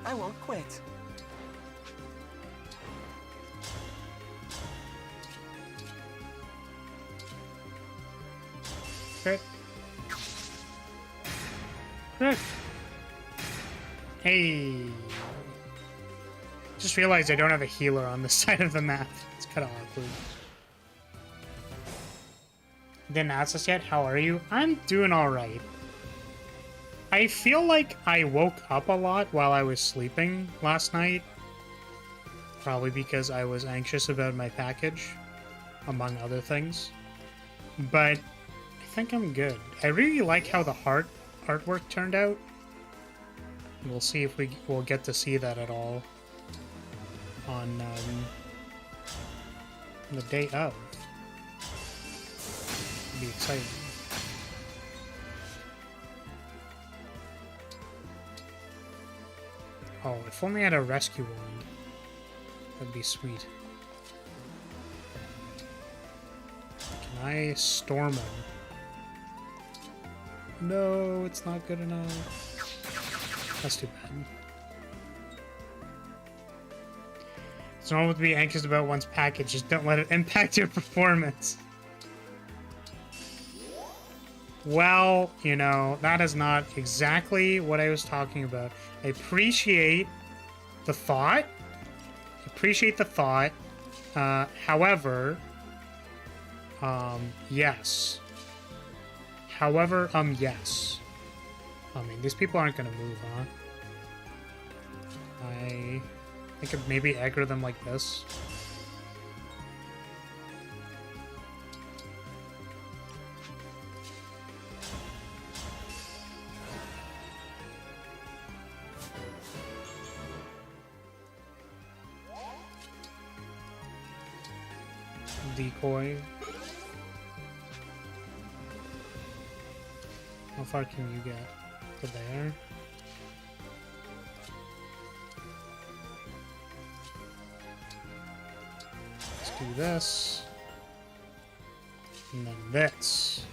I won't quit. Crit. Crit. Hey. Just realized I don't have a healer on this side of the map. It's kind of awkward. Didn't ask us yet. How are you? I'm doing alright. I feel like I woke up a lot while I was sleeping last night. Probably because I was anxious about my package, among other things. But I think I'm good. I really like how the artwork turned out. We'll see if we'll get to see that at all on the day of. It'll be exciting. Oh, if only I had a rescue wand. That'd be sweet. Can I storm him? No, it's not good enough. That's too bad. It's normal to be anxious about one's package. Just don't let it impact your performance. Well, you know, that is not exactly what I was talking about. I appreciate the thought. However, yes. However, yes. I mean, these people aren't gonna move, huh? I could maybe aggro them like this. Decoy. How far can you get? To there? Let's do this. And then this.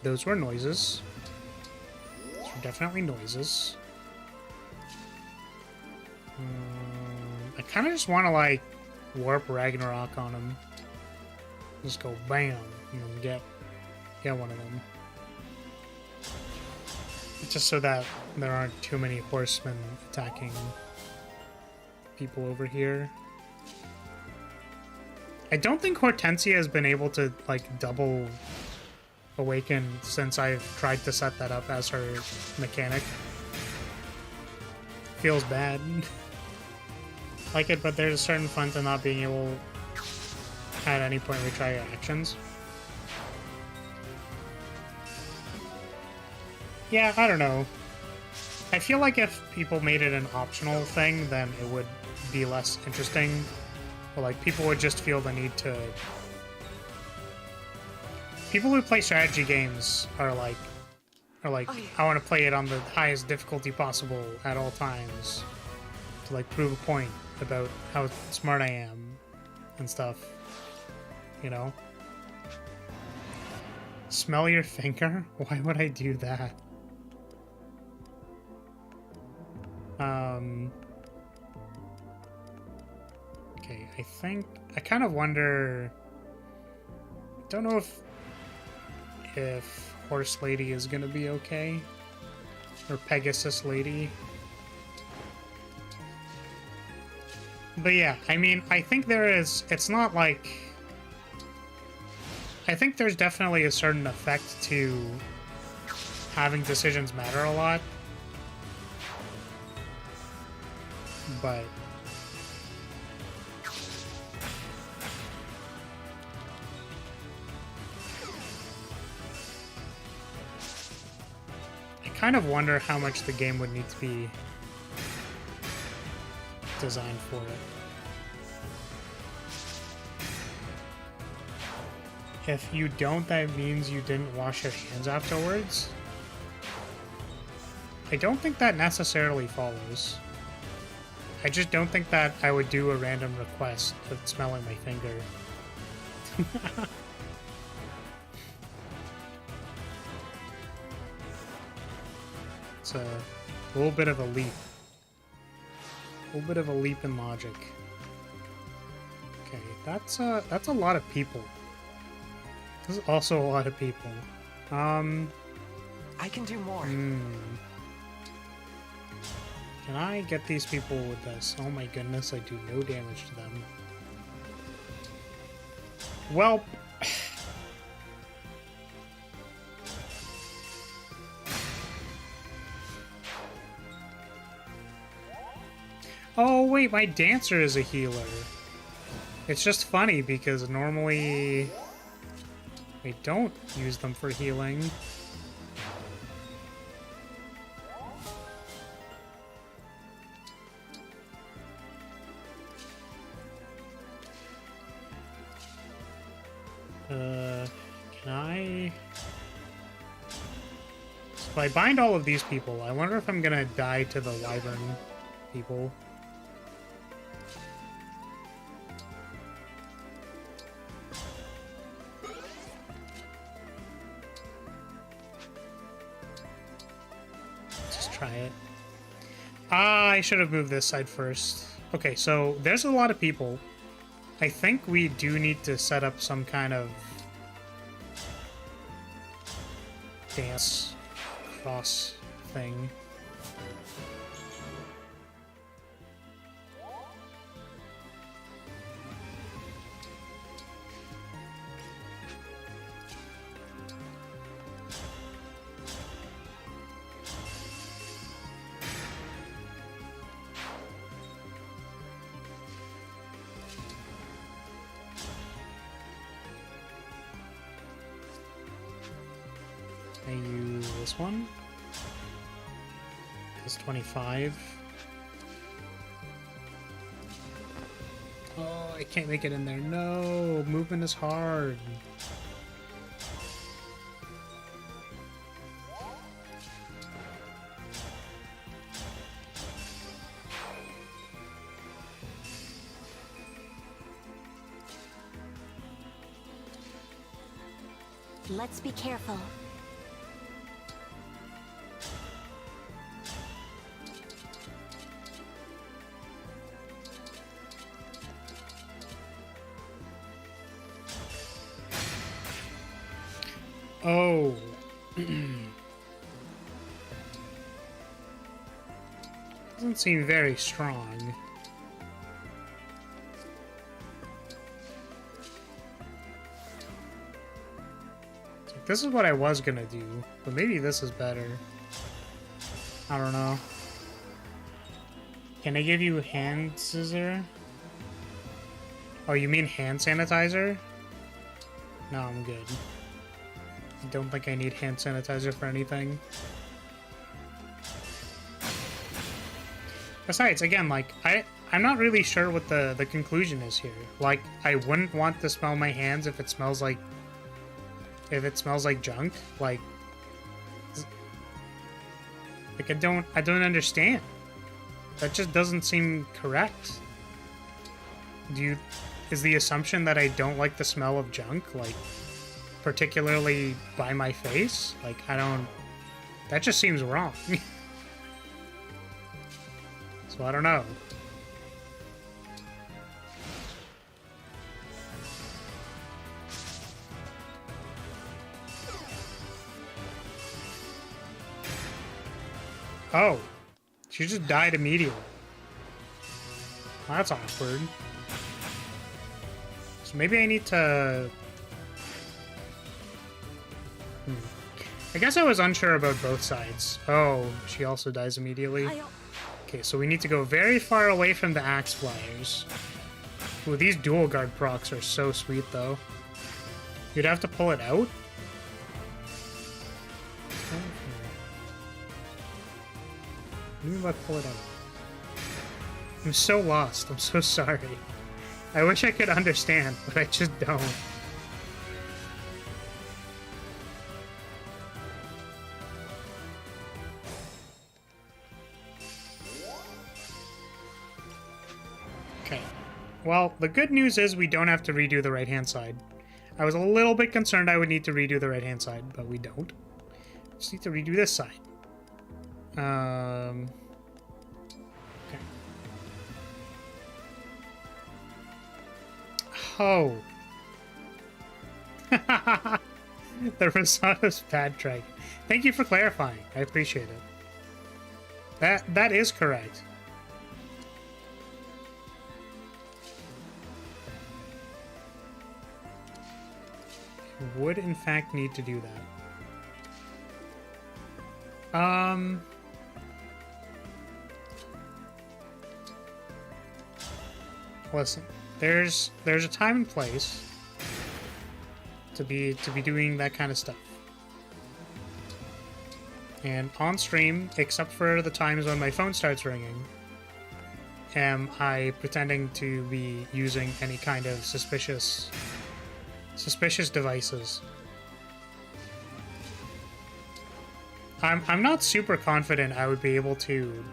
Those were noises. Those were definitely noises. I kind of just want to, like, warp Ragnarok on him. Just go bam, and then get one of them. Just so that there aren't too many horsemen attacking people over here. I don't think Hortensia has been able to, like, double awaken since I've tried to set that up as her mechanic. Feels bad. Like it, but there's a certain fun to not being able at any point retry your actions. Yeah, I don't know. I feel like if people made it an optional thing, then it would be less interesting. But like, people would just feel the need to... People who play strategy games are like, I want to play it on the highest difficulty possible at all times. To like prove a point about how smart I am and stuff, you know? Smell your finger? Why would I do that? Okay, I kind of wonder, don't know if Horse Lady is gonna be okay, or Pegasus Lady. But yeah, I mean, I think there is, it's not like, I think there's definitely a certain effect to having decisions matter a lot. But I kind of wonder how much the game would need to be designed for it. If you don't, that means you didn't wash your hands afterwards. I don't think that necessarily follows. I just don't think that I would do a random request of smelling my finger. It's a little bit of a leap. A little bit of a leap in logic. Okay, that's a lot of people. This is also a lot of people. I can do more. Can I get these people with this? Oh my goodness, I do no damage to them. Well... Oh wait, my dancer is a healer. It's just funny because normally I don't use them for healing. Can I... If I bind all of these people, I wonder if I'm gonna die to the wyvern people. Let's just try it. Ah, I should have moved this side first. Okay, so there's a lot of people. I think we do need to set up some kind of dance cross thing. I use this one. This 25. Oh, I can't make it in there. No, movement is hard. Let's be careful. Oh. Doesn't seem very strong. This is what I was gonna do, but maybe this is better. I don't know. Can I give you hand scissor? Oh, you mean hand sanitizer? No, I'm good. I don't think I need hand sanitizer for anything. Besides, again, like, I'm not really sure what the conclusion is here. Like, I wouldn't want to smell my hands if it smells like junk. Like I don't understand. That just doesn't seem correct. Is the assumption that I don't like the smell of junk, like, particularly by my face? Like, that just seems wrong. So I don't know. Oh, she just died immediately. Well, that's awkward. So maybe I need to... I guess I was unsure about both sides. Oh, she also dies immediately. Okay, so we need to go very far away from the axe flyers. Ooh, these dual guard procs are so sweet, though. You'd have to pull it out? What do you mean by pull it out? I'm so lost. I'm so sorry. I wish I could understand, but I just don't. Okay. Well, the good news is we don't have to redo the right-hand side. I was a little bit concerned I would need to redo the right-hand side, but we don't. Just need to redo this side. Okay. Oh. The Rosado's Bad Dragon. Thank you for clarifying. I appreciate it. That is correct. Would in fact need to do that. Listen, there's a time and place to be doing that kind of stuff. And on stream, except for the times when my phone starts ringing, am I pretending to be using any kind of suspicious devices. I'm not super confident I would be able to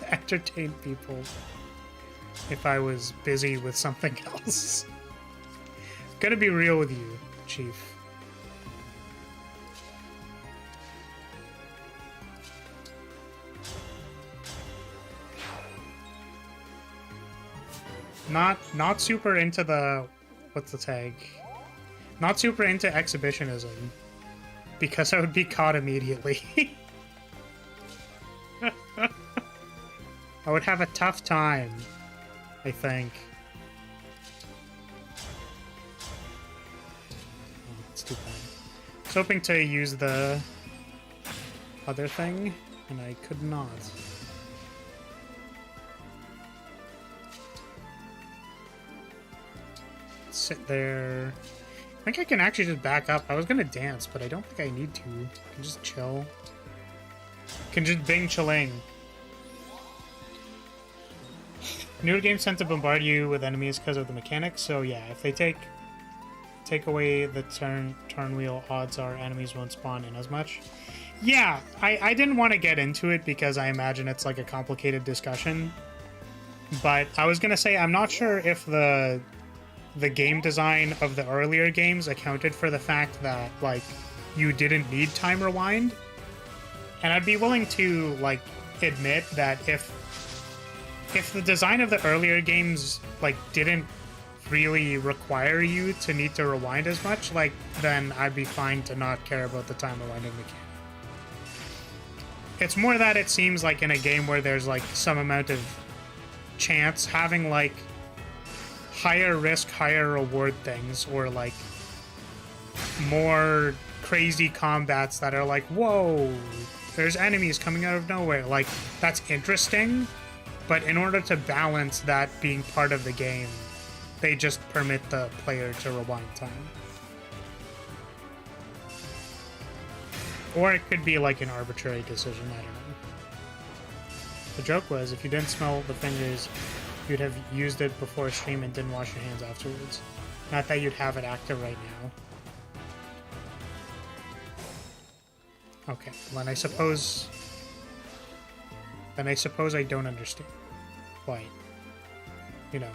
entertain people if I was busy with something else. Gotta be real with you, Chief. Not super into the... what's the tag? Not super into exhibitionism. Because I would be caught immediately. I would have a tough time, I think. Oh, that's too bad. I was hoping to use the other thing, and I could not. Sit there. I think I can actually just back up. I was gonna dance, but I don't think I need to. I can just chill. I can just bing chilling. Newer games tend to bombard you with enemies because of the mechanics, so yeah, if they take away the turn wheel, odds are enemies won't spawn in as much. Yeah, I didn't want to get into it because I imagine it's like a complicated discussion. But I was gonna say I'm not sure if the game design of the earlier games accounted for the fact that, like, you didn't need time rewind. And I'd be willing to, like, admit that if the design of the earlier games, like, didn't really require you to need to rewind as much, like, then I'd be fine to not care about the time rewinding mechanic. It's more that it seems like in a game where there's, like, some amount of chance, having, like, higher risk, higher reward things, or like more crazy combats that are like, whoa, there's enemies coming out of nowhere. Like, that's interesting, but in order to balance that being part of the game, they just permit the player to rewind time. Or it could be like an arbitrary decision, I don't know. The joke was, if you didn't smell the fingers, you'd have used it before stream and didn't wash your hands afterwards. Not that you'd have it active right now. Okay, then I suppose I don't understand. Quite. You know,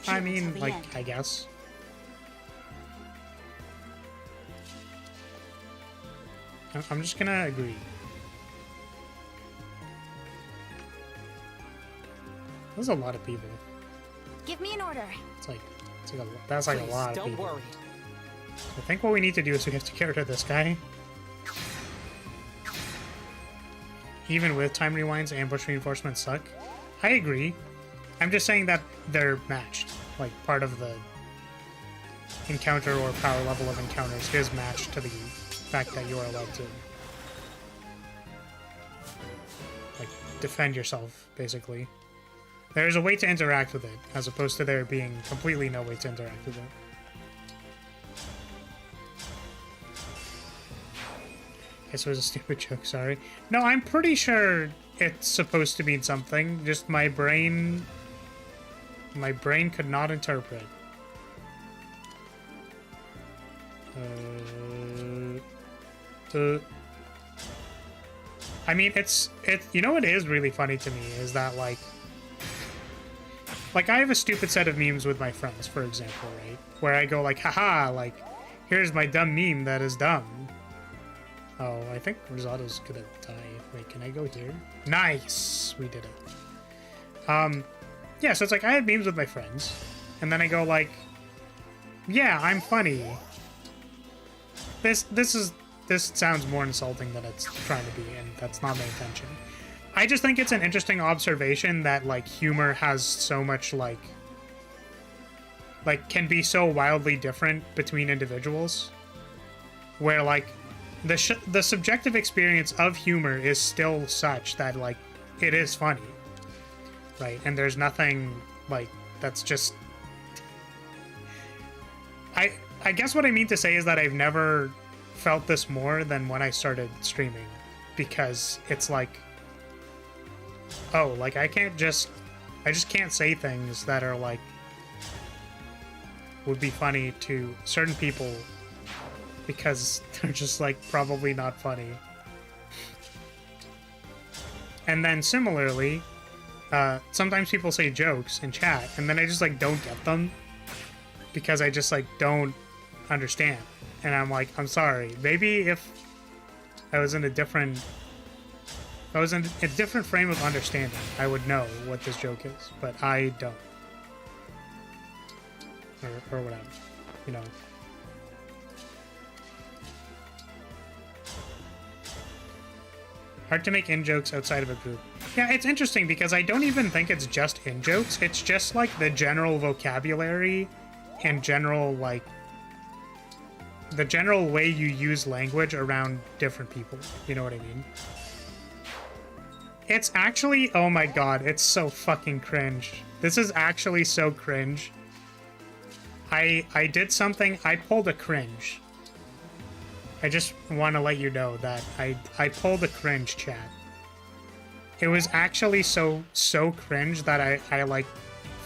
I mean, like, I guess. I'm just gonna agree. There's a lot of people. Give me an order. That's like a lot of people. Don't worry. I think what we need to do is we have to get rid of this guy. Even with time rewinds, ambush reinforcements suck. I agree. I'm just saying that they're matched. Like, part of the encounter or power level of encounters is matched to the fact that you are allowed to, like, defend yourself, basically. There's a way to interact with it, as opposed to there being completely no way to interact with it. Guess it was a stupid joke, sorry. No, I'm pretty sure it's supposed to mean something. Just my brain could not interpret. I mean, you know what is really funny to me is that like I have a stupid set of memes with my friends, for example, right? Where I go like, haha, like, here's my dumb meme that is dumb. Oh, I think Rosato's gonna die. Wait, can I go here? Nice! We did it. Yeah, so it's like I have memes with my friends, and then I go like, yeah, I'm funny. This sounds more insulting than it's trying to be, and that's not my intention. I just think it's an interesting observation that like humor has so much like can be so wildly different between individuals, where like the subjective experience of humor is still such that like it is funny, right? And there's nothing like that's just. I guess what I mean to say is that I've never felt this more than when I started streaming, because it's like, oh, like I just can't say things that are like would be funny to certain people because they're just like probably not funny. And then similarly, sometimes people say jokes in chat and then I just like don't get them because I just like don't understand. And I'm like, I'm sorry. Maybe if I was in a different frame of understanding, I would know what this joke is, but I don't. Or whatever, you know. Hard to make in-jokes outside of a group. Yeah, it's interesting because I don't even think it's just in-jokes. It's just like the general vocabulary and general like the general way you use language around different people. You know what I mean? It's actually, oh my god, it's so fucking cringe. This is actually so cringe. I did something, I pulled a cringe. I just want to let you know that I pulled a cringe, chat. It was actually so cringe that I like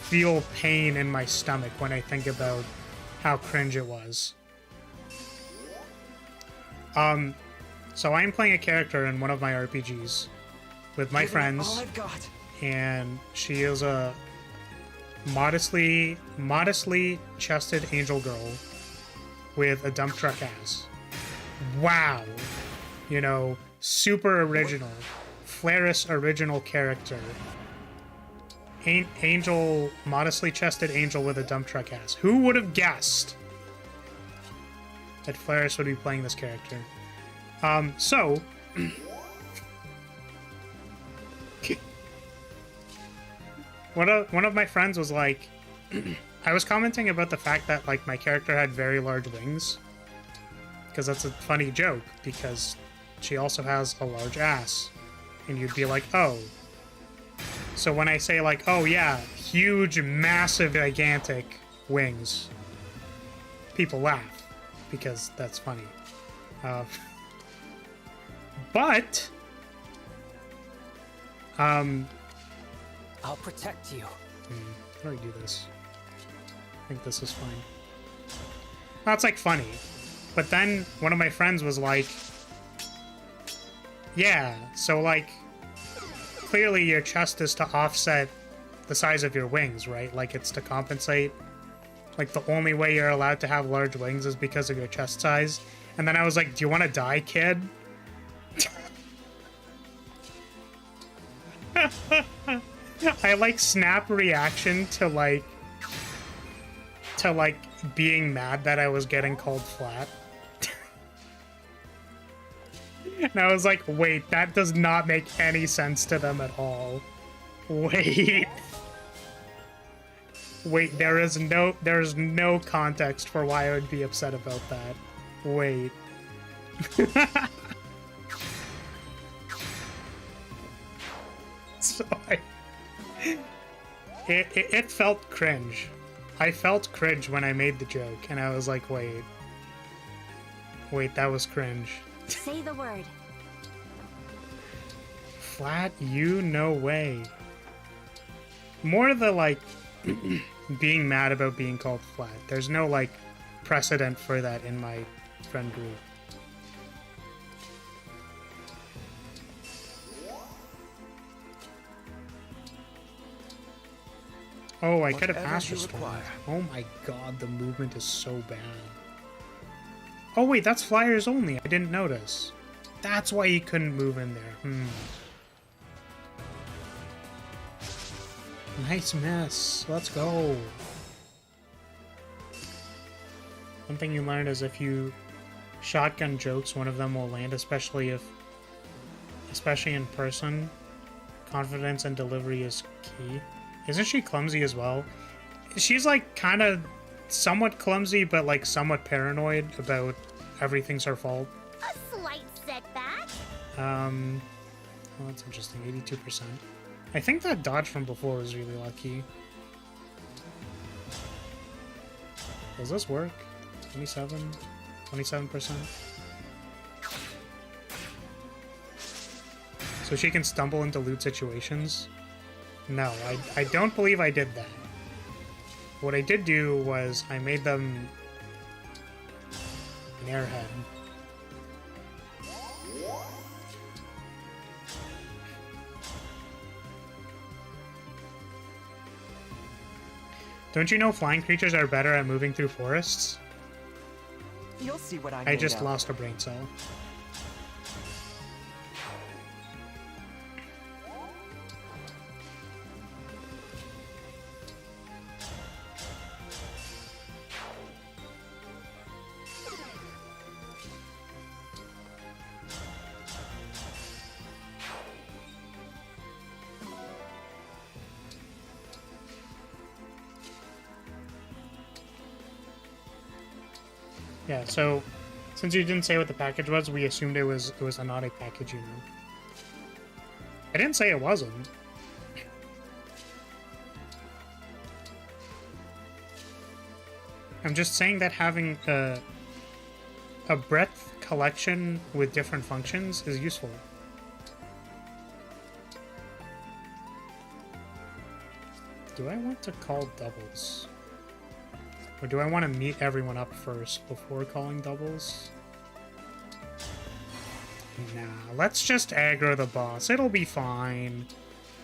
feel pain in my stomach when I think about how cringe it was. So I'm playing a character in one of my RPGs with my friends, all I've got. And she is a modestly chested angel girl with a dump truck ass. Wow, you know, super original, Flaris original character. Angel, modestly chested angel with a dump truck ass. Who would have guessed that Flaris would be playing this character? So one of my friends was like, I was commenting about the fact that like my character had very large wings, because that's a funny joke, because she also has a large ass, and you'd be like, oh. So when I say like, oh yeah, huge, massive, gigantic wings, people laugh, because that's funny. But I'll protect you. How do I do this? I think this is fine. That's like funny. But then one of my friends was like, yeah, so like clearly your chest is to offset the size of your wings, right? Like it's to compensate. Like the only way you're allowed to have large wings is because of your chest size. And then I was like, do you want to die, kid? I like snap reaction to like being mad that I was getting called flat. And I was like, wait, that does not make any sense to them at all. Wait. Wait, there's no context for why I would be upset about that. Wait. So it felt cringe. I felt cringe when I made the joke, and I was like, wait, that was cringe. Say the word. Flat? You? No way. More the, like, being mad about being called flat. There's no, like, precedent for that in my friend group. Oh, I could have Astro Storm. Oh my god, the movement is so bad. Oh wait, that's flyers only. I didn't notice. That's why he couldn't move in there. Nice miss. Let's go. One thing you learned is if you shotgun jokes, one of them will land, especially in person. Confidence and delivery is key. Isn't she clumsy as well? She's like kind of somewhat clumsy, but like somewhat paranoid about everything's her fault. A slight setback. Well, that's interesting. 82%. I think that dodge from before was really lucky. Does this work? 27%. So she can stumble into loot situations? No, I don't believe I did that. What I did do was I made them an airhead. Don't you know flying creatures are better at moving through forests? You'll see what I just lost a brain cell. Yeah, so since you didn't say what the package was, we assumed it was not a package, you know. I didn't say it wasn't. I'm just saying that having a breadth collection with different functions is useful. Do I want to call doubles? Or do I want to meet everyone up first before calling doubles? Nah, let's just aggro the boss. It'll be fine.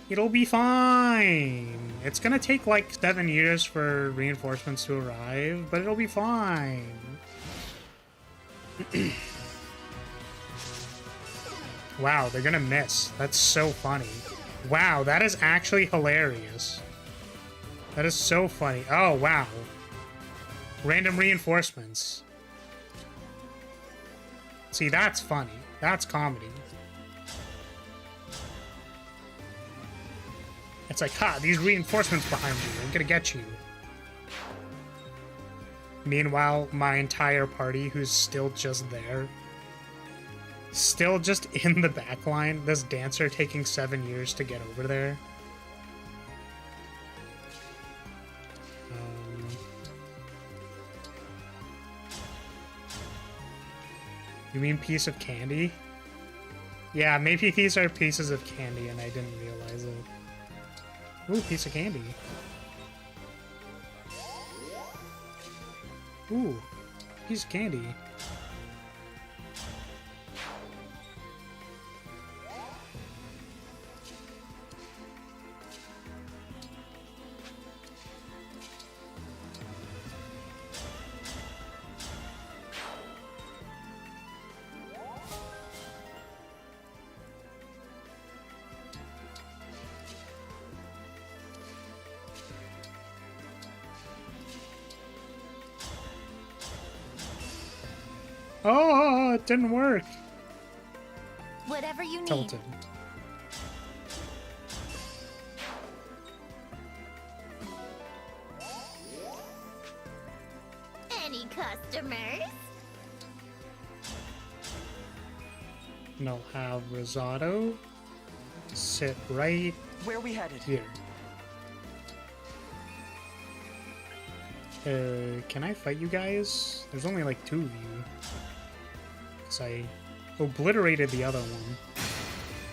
It'll be fine. It's gonna take like 7 years for reinforcements to arrive, but it'll be fine. Wow, they're gonna miss. That's so funny. Wow, that is actually hilarious. That is so funny. Oh, wow. Random reinforcements. See, that's funny. That's comedy. It's like, ha, these reinforcements behind you. I'm gonna get you. Meanwhile, my entire party, who's still just there, still just in the back line, this dancer taking 7 years to get over there. You mean piece of candy? Yeah, maybe these are pieces of candy and I didn't realize it. Ooh, piece of candy. Ooh, piece of candy. Oh, it didn't work. Whatever you need. Tilted. Any customers? And I'll have risotto sit right where we headed here. Can I fight you guys? There's only like 2 of you. Because I obliterated the other one.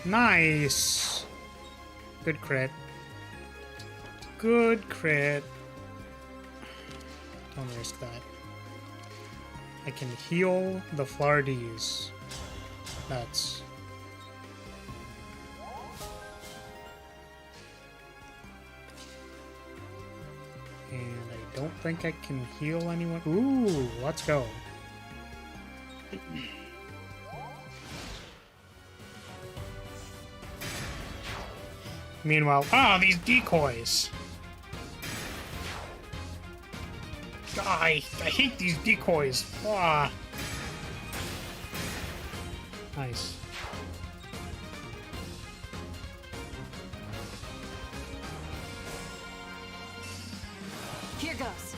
Nice. Good crit. Good crit. Don't risk that. I can heal the Flardies. That's... And I don't think I can heal anyone. Ooh, let's go. Meanwhile, these decoys. I hate these decoys. Nice. Here goes.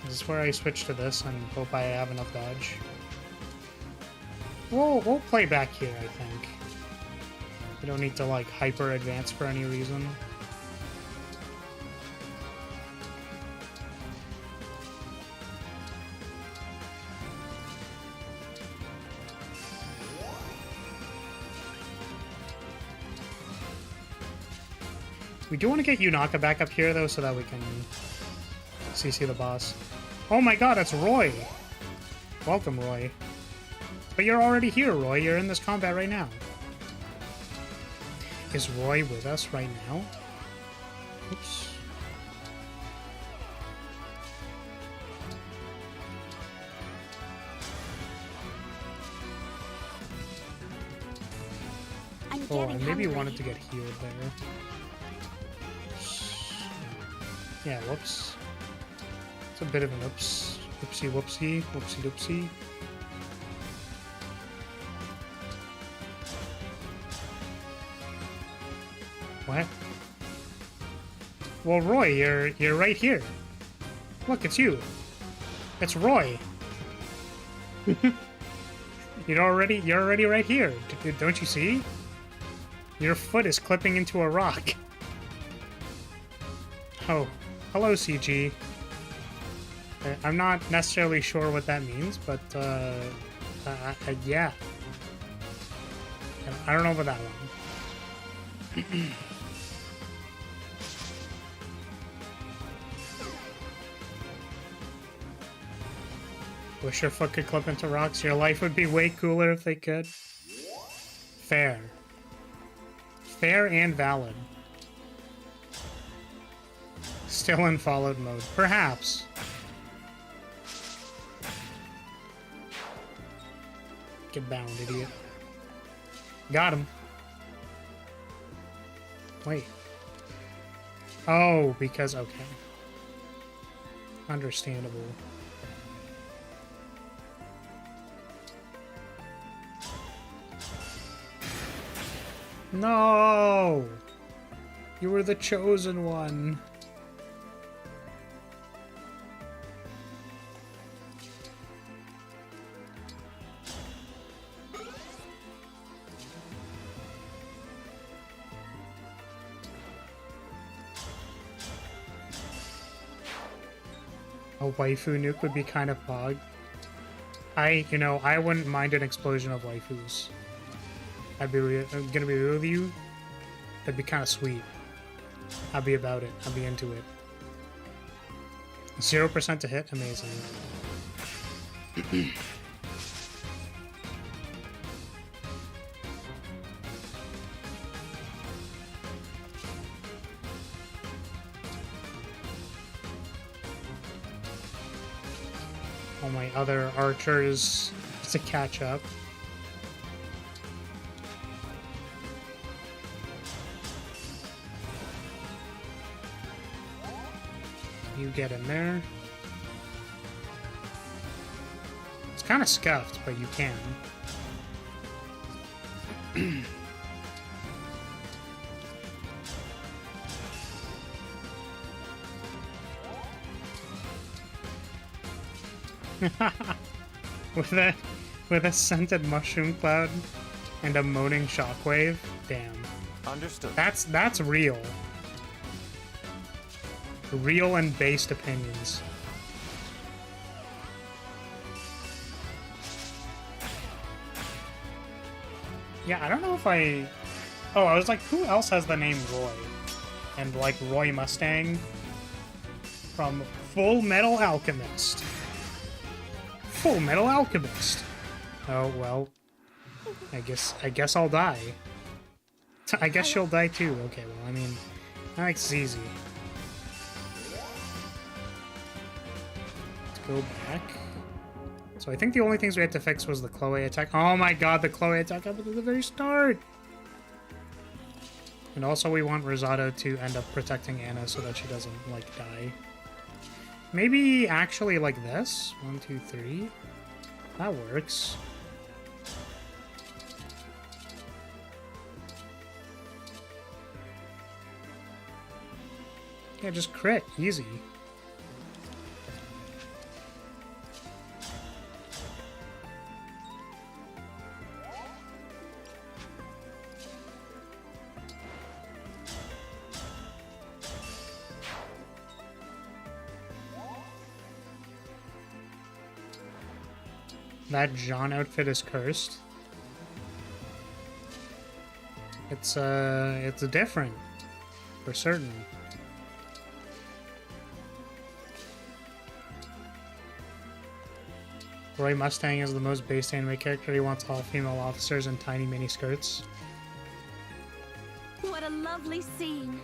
This is where I switch to this and hope I have enough dodge. We'll play back here, I think. We don't need to, like, hyper advance for any reason. We do want to get Yunaka back up here, though, so that we can CC the boss. Oh my god, it's Roy! Welcome, Roy. But you're already here, Roy. You're in this combat right now. Is Roy with us right now? Oops. Oh, I maybe wanted to get healed there. Yeah, whoops. It's a bit of an oops. Oopsie whoopsie. Whoopsie doopsie. What? Well, Roy, you're right here. Look, it's you. It's Roy. You're already right here. Don't you see? Your foot is clipping into a rock. Oh, hello, CG. I'm not necessarily sure what that means, but yeah. I don't know about that one. Wish your foot could clip into rocks. Your life would be way cooler if they could. Fair. Fair and valid. Still in Fallout mode. Perhaps. Get bound, idiot. Got him. Wait. Oh, because... okay. Understandable. No! You were the chosen one. A waifu nuke would be kind of pog. I wouldn't mind an explosion of waifus. I'm gonna be real with you. That'd be kind of sweet. I'd be about it. I'd be into it. 0% to hit? Amazing. All my other archers to catch up. You get in there. It's kind of scuffed, but you can. with a scented mushroom cloud and a moaning shockwave. Damn. Understood. That's real. Real and based opinions. Yeah, I don't know if I... Oh, I was like, who else has the name Roy? And like Roy Mustang from Full Metal Alchemist. Full Metal Alchemist. Oh, well. I guess I'll die. I guess she'll die too. Okay, well, I mean, that makes it easy. Let's go back. So I think the only things we had to fix was the Chloe attack. Oh my god, the Chloe attack happened at the very start! And also we want Rosado to end up protecting Anna so that she doesn't, like, die. Maybe actually like this? 1, 2, 3. That works. Yeah, just crit. Easy. That John outfit is cursed. It's different. For certain. Roy Mustang is the most based anime character. He wants all female officers in tiny mini skirts. What a lovely scene.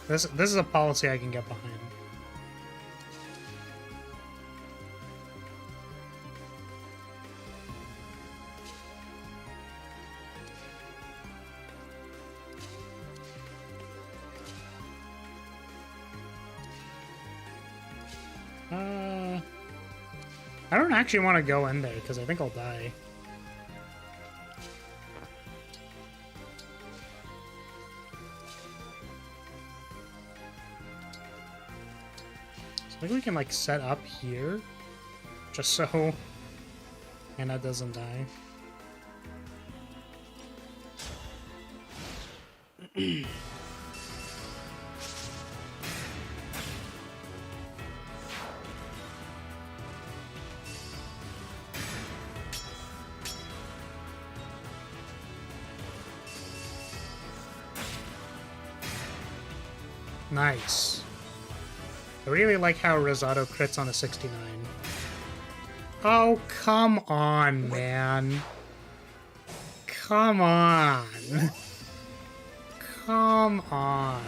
This is a policy I can get behind. I don't actually want to go in there because I think I'll die. So I think we can like set up here just so Anna doesn't die. Nice. I really like how Rosado crits on a 69. Oh, come on, man. Come on. Come on.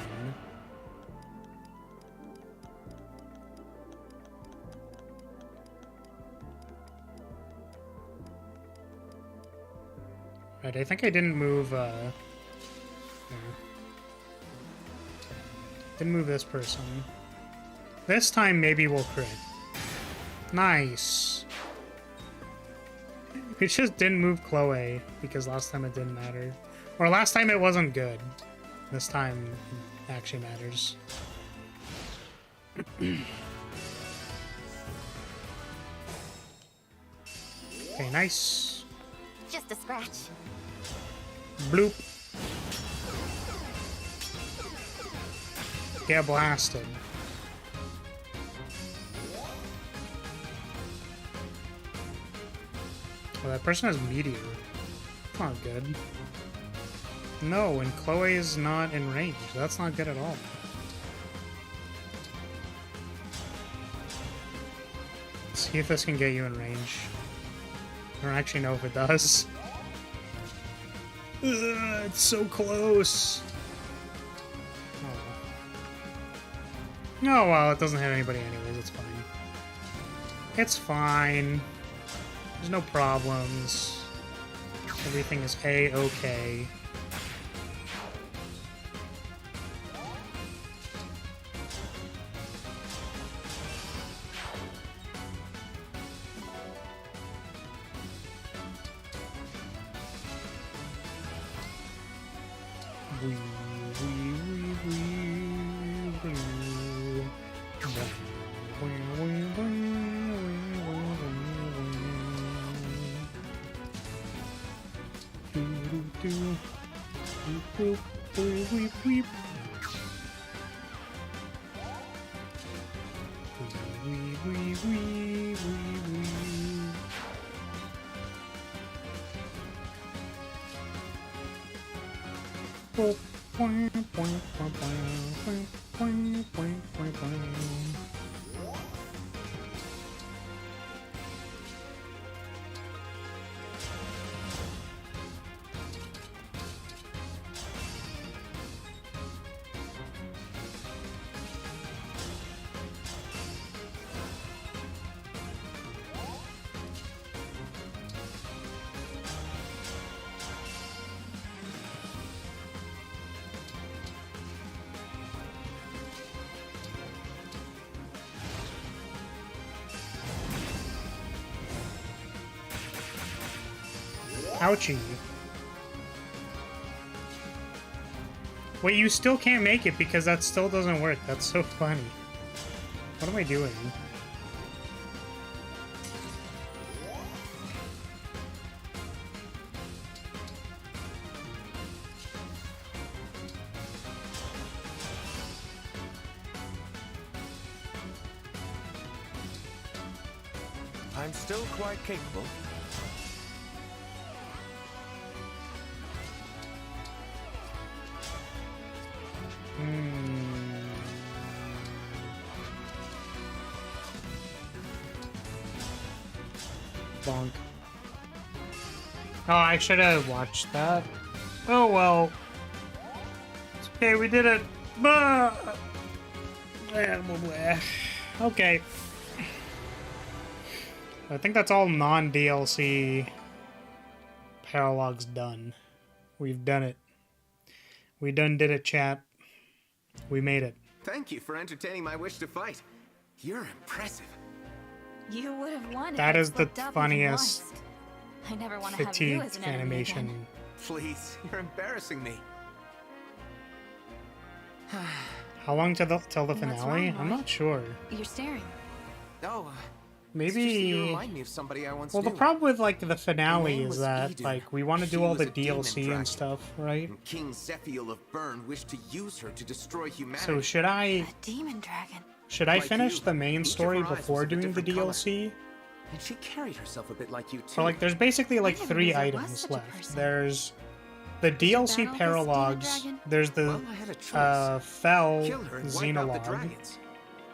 Right, I think I didn't move, Didn't move this person. This time, maybe we'll crit. Nice. We just didn't move Chloe, because last time it didn't matter. Or last time it wasn't good. This time, it actually matters. Okay, nice. Just a scratch. Bloop. Get blasted. Oh, that person has meteor. That's not good. No, and Chloe is not in range. That's not good at all. Let's see if this can get you in range. I don't actually know if it does. Ugh, it's so close. Oh well, it doesn't hit anybody anyways, it's fine. It's fine. There's no problems. Everything is A-okay. Ouchie. Wait, you still can't make it because that still doesn't work. That's so funny. What am I doing? I'm still quite capable. Bonk. Oh, I should have watched that. Oh well. It's okay, we did it. Okay. I think that's all non-DLC paralogs done. We've done it. We done did it, chat. We made it. Thank you for entertaining my wish to fight. You're impressive. You would have won if That I is the slipped up even funniest once. I never want to have you as fatigue an enemy animation. again. Please, you're embarrassing me. How long till the What's finale? wrong, I'm Roy? not sure. You're staring. Oh, Maybe. you remind me of somebody I once Well, the knew. problem with like the finale name is was that Eden. like we want to do She all was the a demon DLC dragon. and stuff, right? And King Zephiel of Bern wished to use her to destroy humanity. So should I Demon dragon. I Like finish you, the main each of story her eyes before was of a doing the different color. DLC? And she carried herself a bit like you too. Or like there's basically like never 3 knew there was items such a left. person. There's the DLC battle this demon paralogs. dragon? There's the Well, I had a choice. Fell Kill her and wipe out the Xenologue, dragons.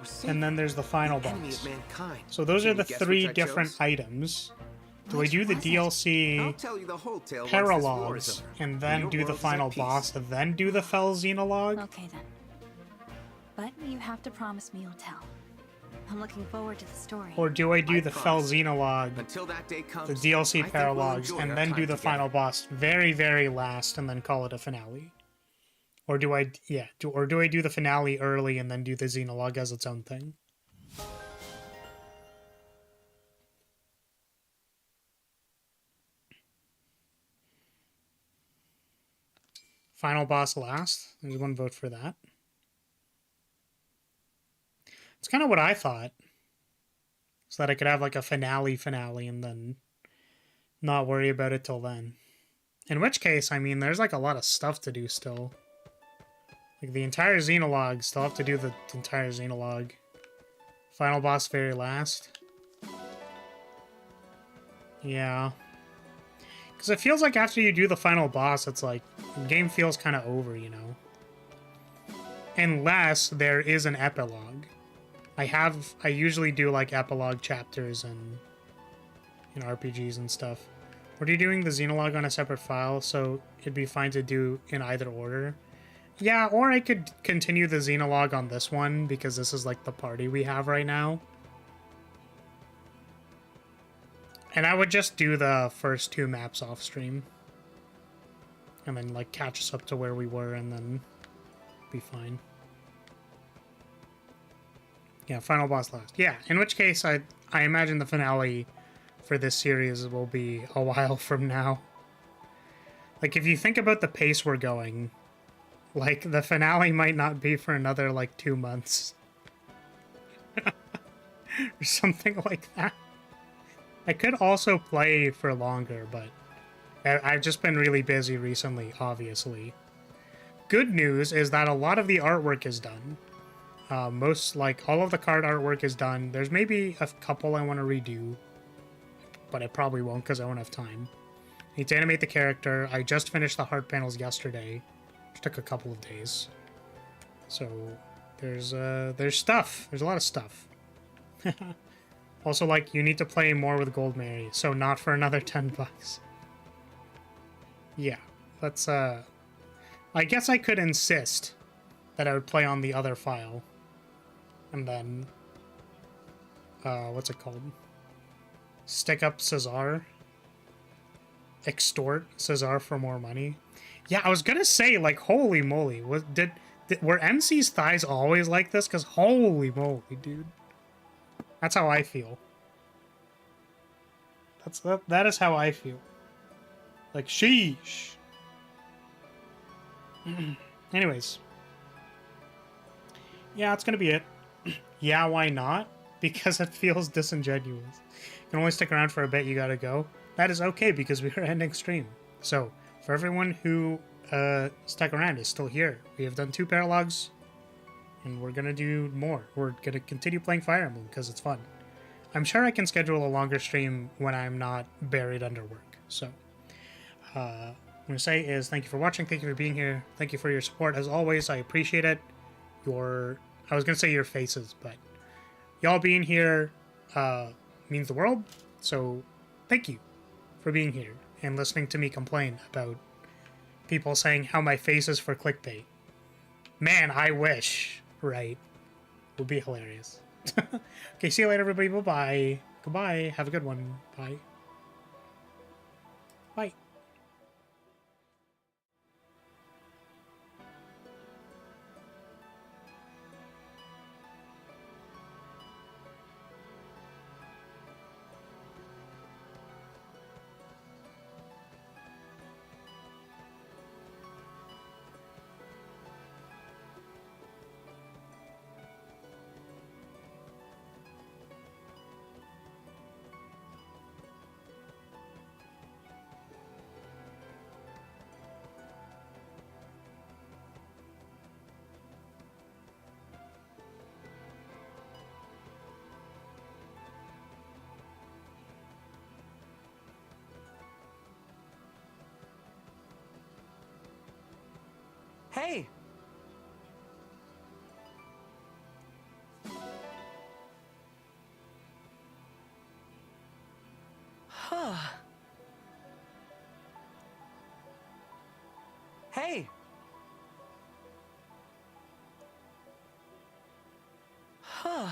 Or save and then there's the final the enemy boss. of mankind. So those are Can the you guess 3 which I different chose? items. Do I Which do the was it? I'll DLC tell you the whole tale once this war is paralogs over. and And then your do the world is at final peace. boss and then do the Fell Xenologue? Okay then. But you have to promise me you'll tell. I'm looking forward to the story. Or do I do I the Fell promise. Xenologue, Until that day comes, the DLC I think we'll paralogs, enjoy and our then time do the together. final boss very, very last and then call it a finale? Or do I, do I do the finale early and then do the Xenologue as its own thing? Final boss last. There's one vote for that. It's kind of what I thought. So that I could have like a finale and then not worry about it till then. In which case, I mean, there's like a lot of stuff to do still. Like the entire Xenologue, still have to do the entire Xenologue. Final boss very last. Yeah. Because it feels like after you do the final boss, it's like, the game feels kind of over, you know? Unless there is an epilogue. I usually do like epilogue chapters in RPGs and stuff. Or are you doing the Xenologue on a separate file, so it'd be fine to do in either order? Yeah, or I could continue the Xenologue on this one, because this is like the party we have right now. And I would just do the first 2 maps off stream. And then like catch us up to where we were and then be fine. Yeah, final boss last. Yeah, in which case I imagine the finale for this series will be a while from now. Like, if you think about the pace we're going, like, the finale might not be for another, like, 2 months. Or something like that. I could also play for longer, but I've just been really busy recently, obviously. Good news is that a lot of the artwork is done. All of the card artwork is done. There's maybe a couple I want to redo, but I probably won't because I won't have time. I need to animate the character. I just finished the heart panels yesterday. which took a couple of days. So there's stuff. There's a lot of stuff. Also, like, you need to play more with Gold Mary, so not for another 10 bucks. Yeah, let's, I guess I could insist that I would play on the other file. And then, what's it called? Stick up Cesar. Extort Cesar for more money. Yeah, I was gonna say, like, holy moly, were MC's thighs always like this? Because holy moly, dude. That's how I feel. That is how I feel. Like, sheesh. Anyways. Yeah, that's gonna be it. Yeah, why not? Because it feels disingenuous. You can only stick around for a bit, you gotta go. That is okay, because we are ending stream. So, for everyone who stuck around, is still here. We have done 2 paralogs, and we're gonna do more. We're gonna continue playing Fire Emblem, because it's fun. I'm sure I can schedule a longer stream when I'm not buried under work. So, what I'm gonna say is thank you for watching, thank you for being here, thank you for your support. As always, I appreciate it. I was gonna say your faces, but y'all being here means the world. So, thank you for being here and listening to me complain about people saying how my face is for clickbait. Man, I wish, right? Would be hilarious. Okay, see you later, everybody. Bye-bye. Goodbye. Have a good one. Bye. Bye. Hey! Huh. Hey! Huh.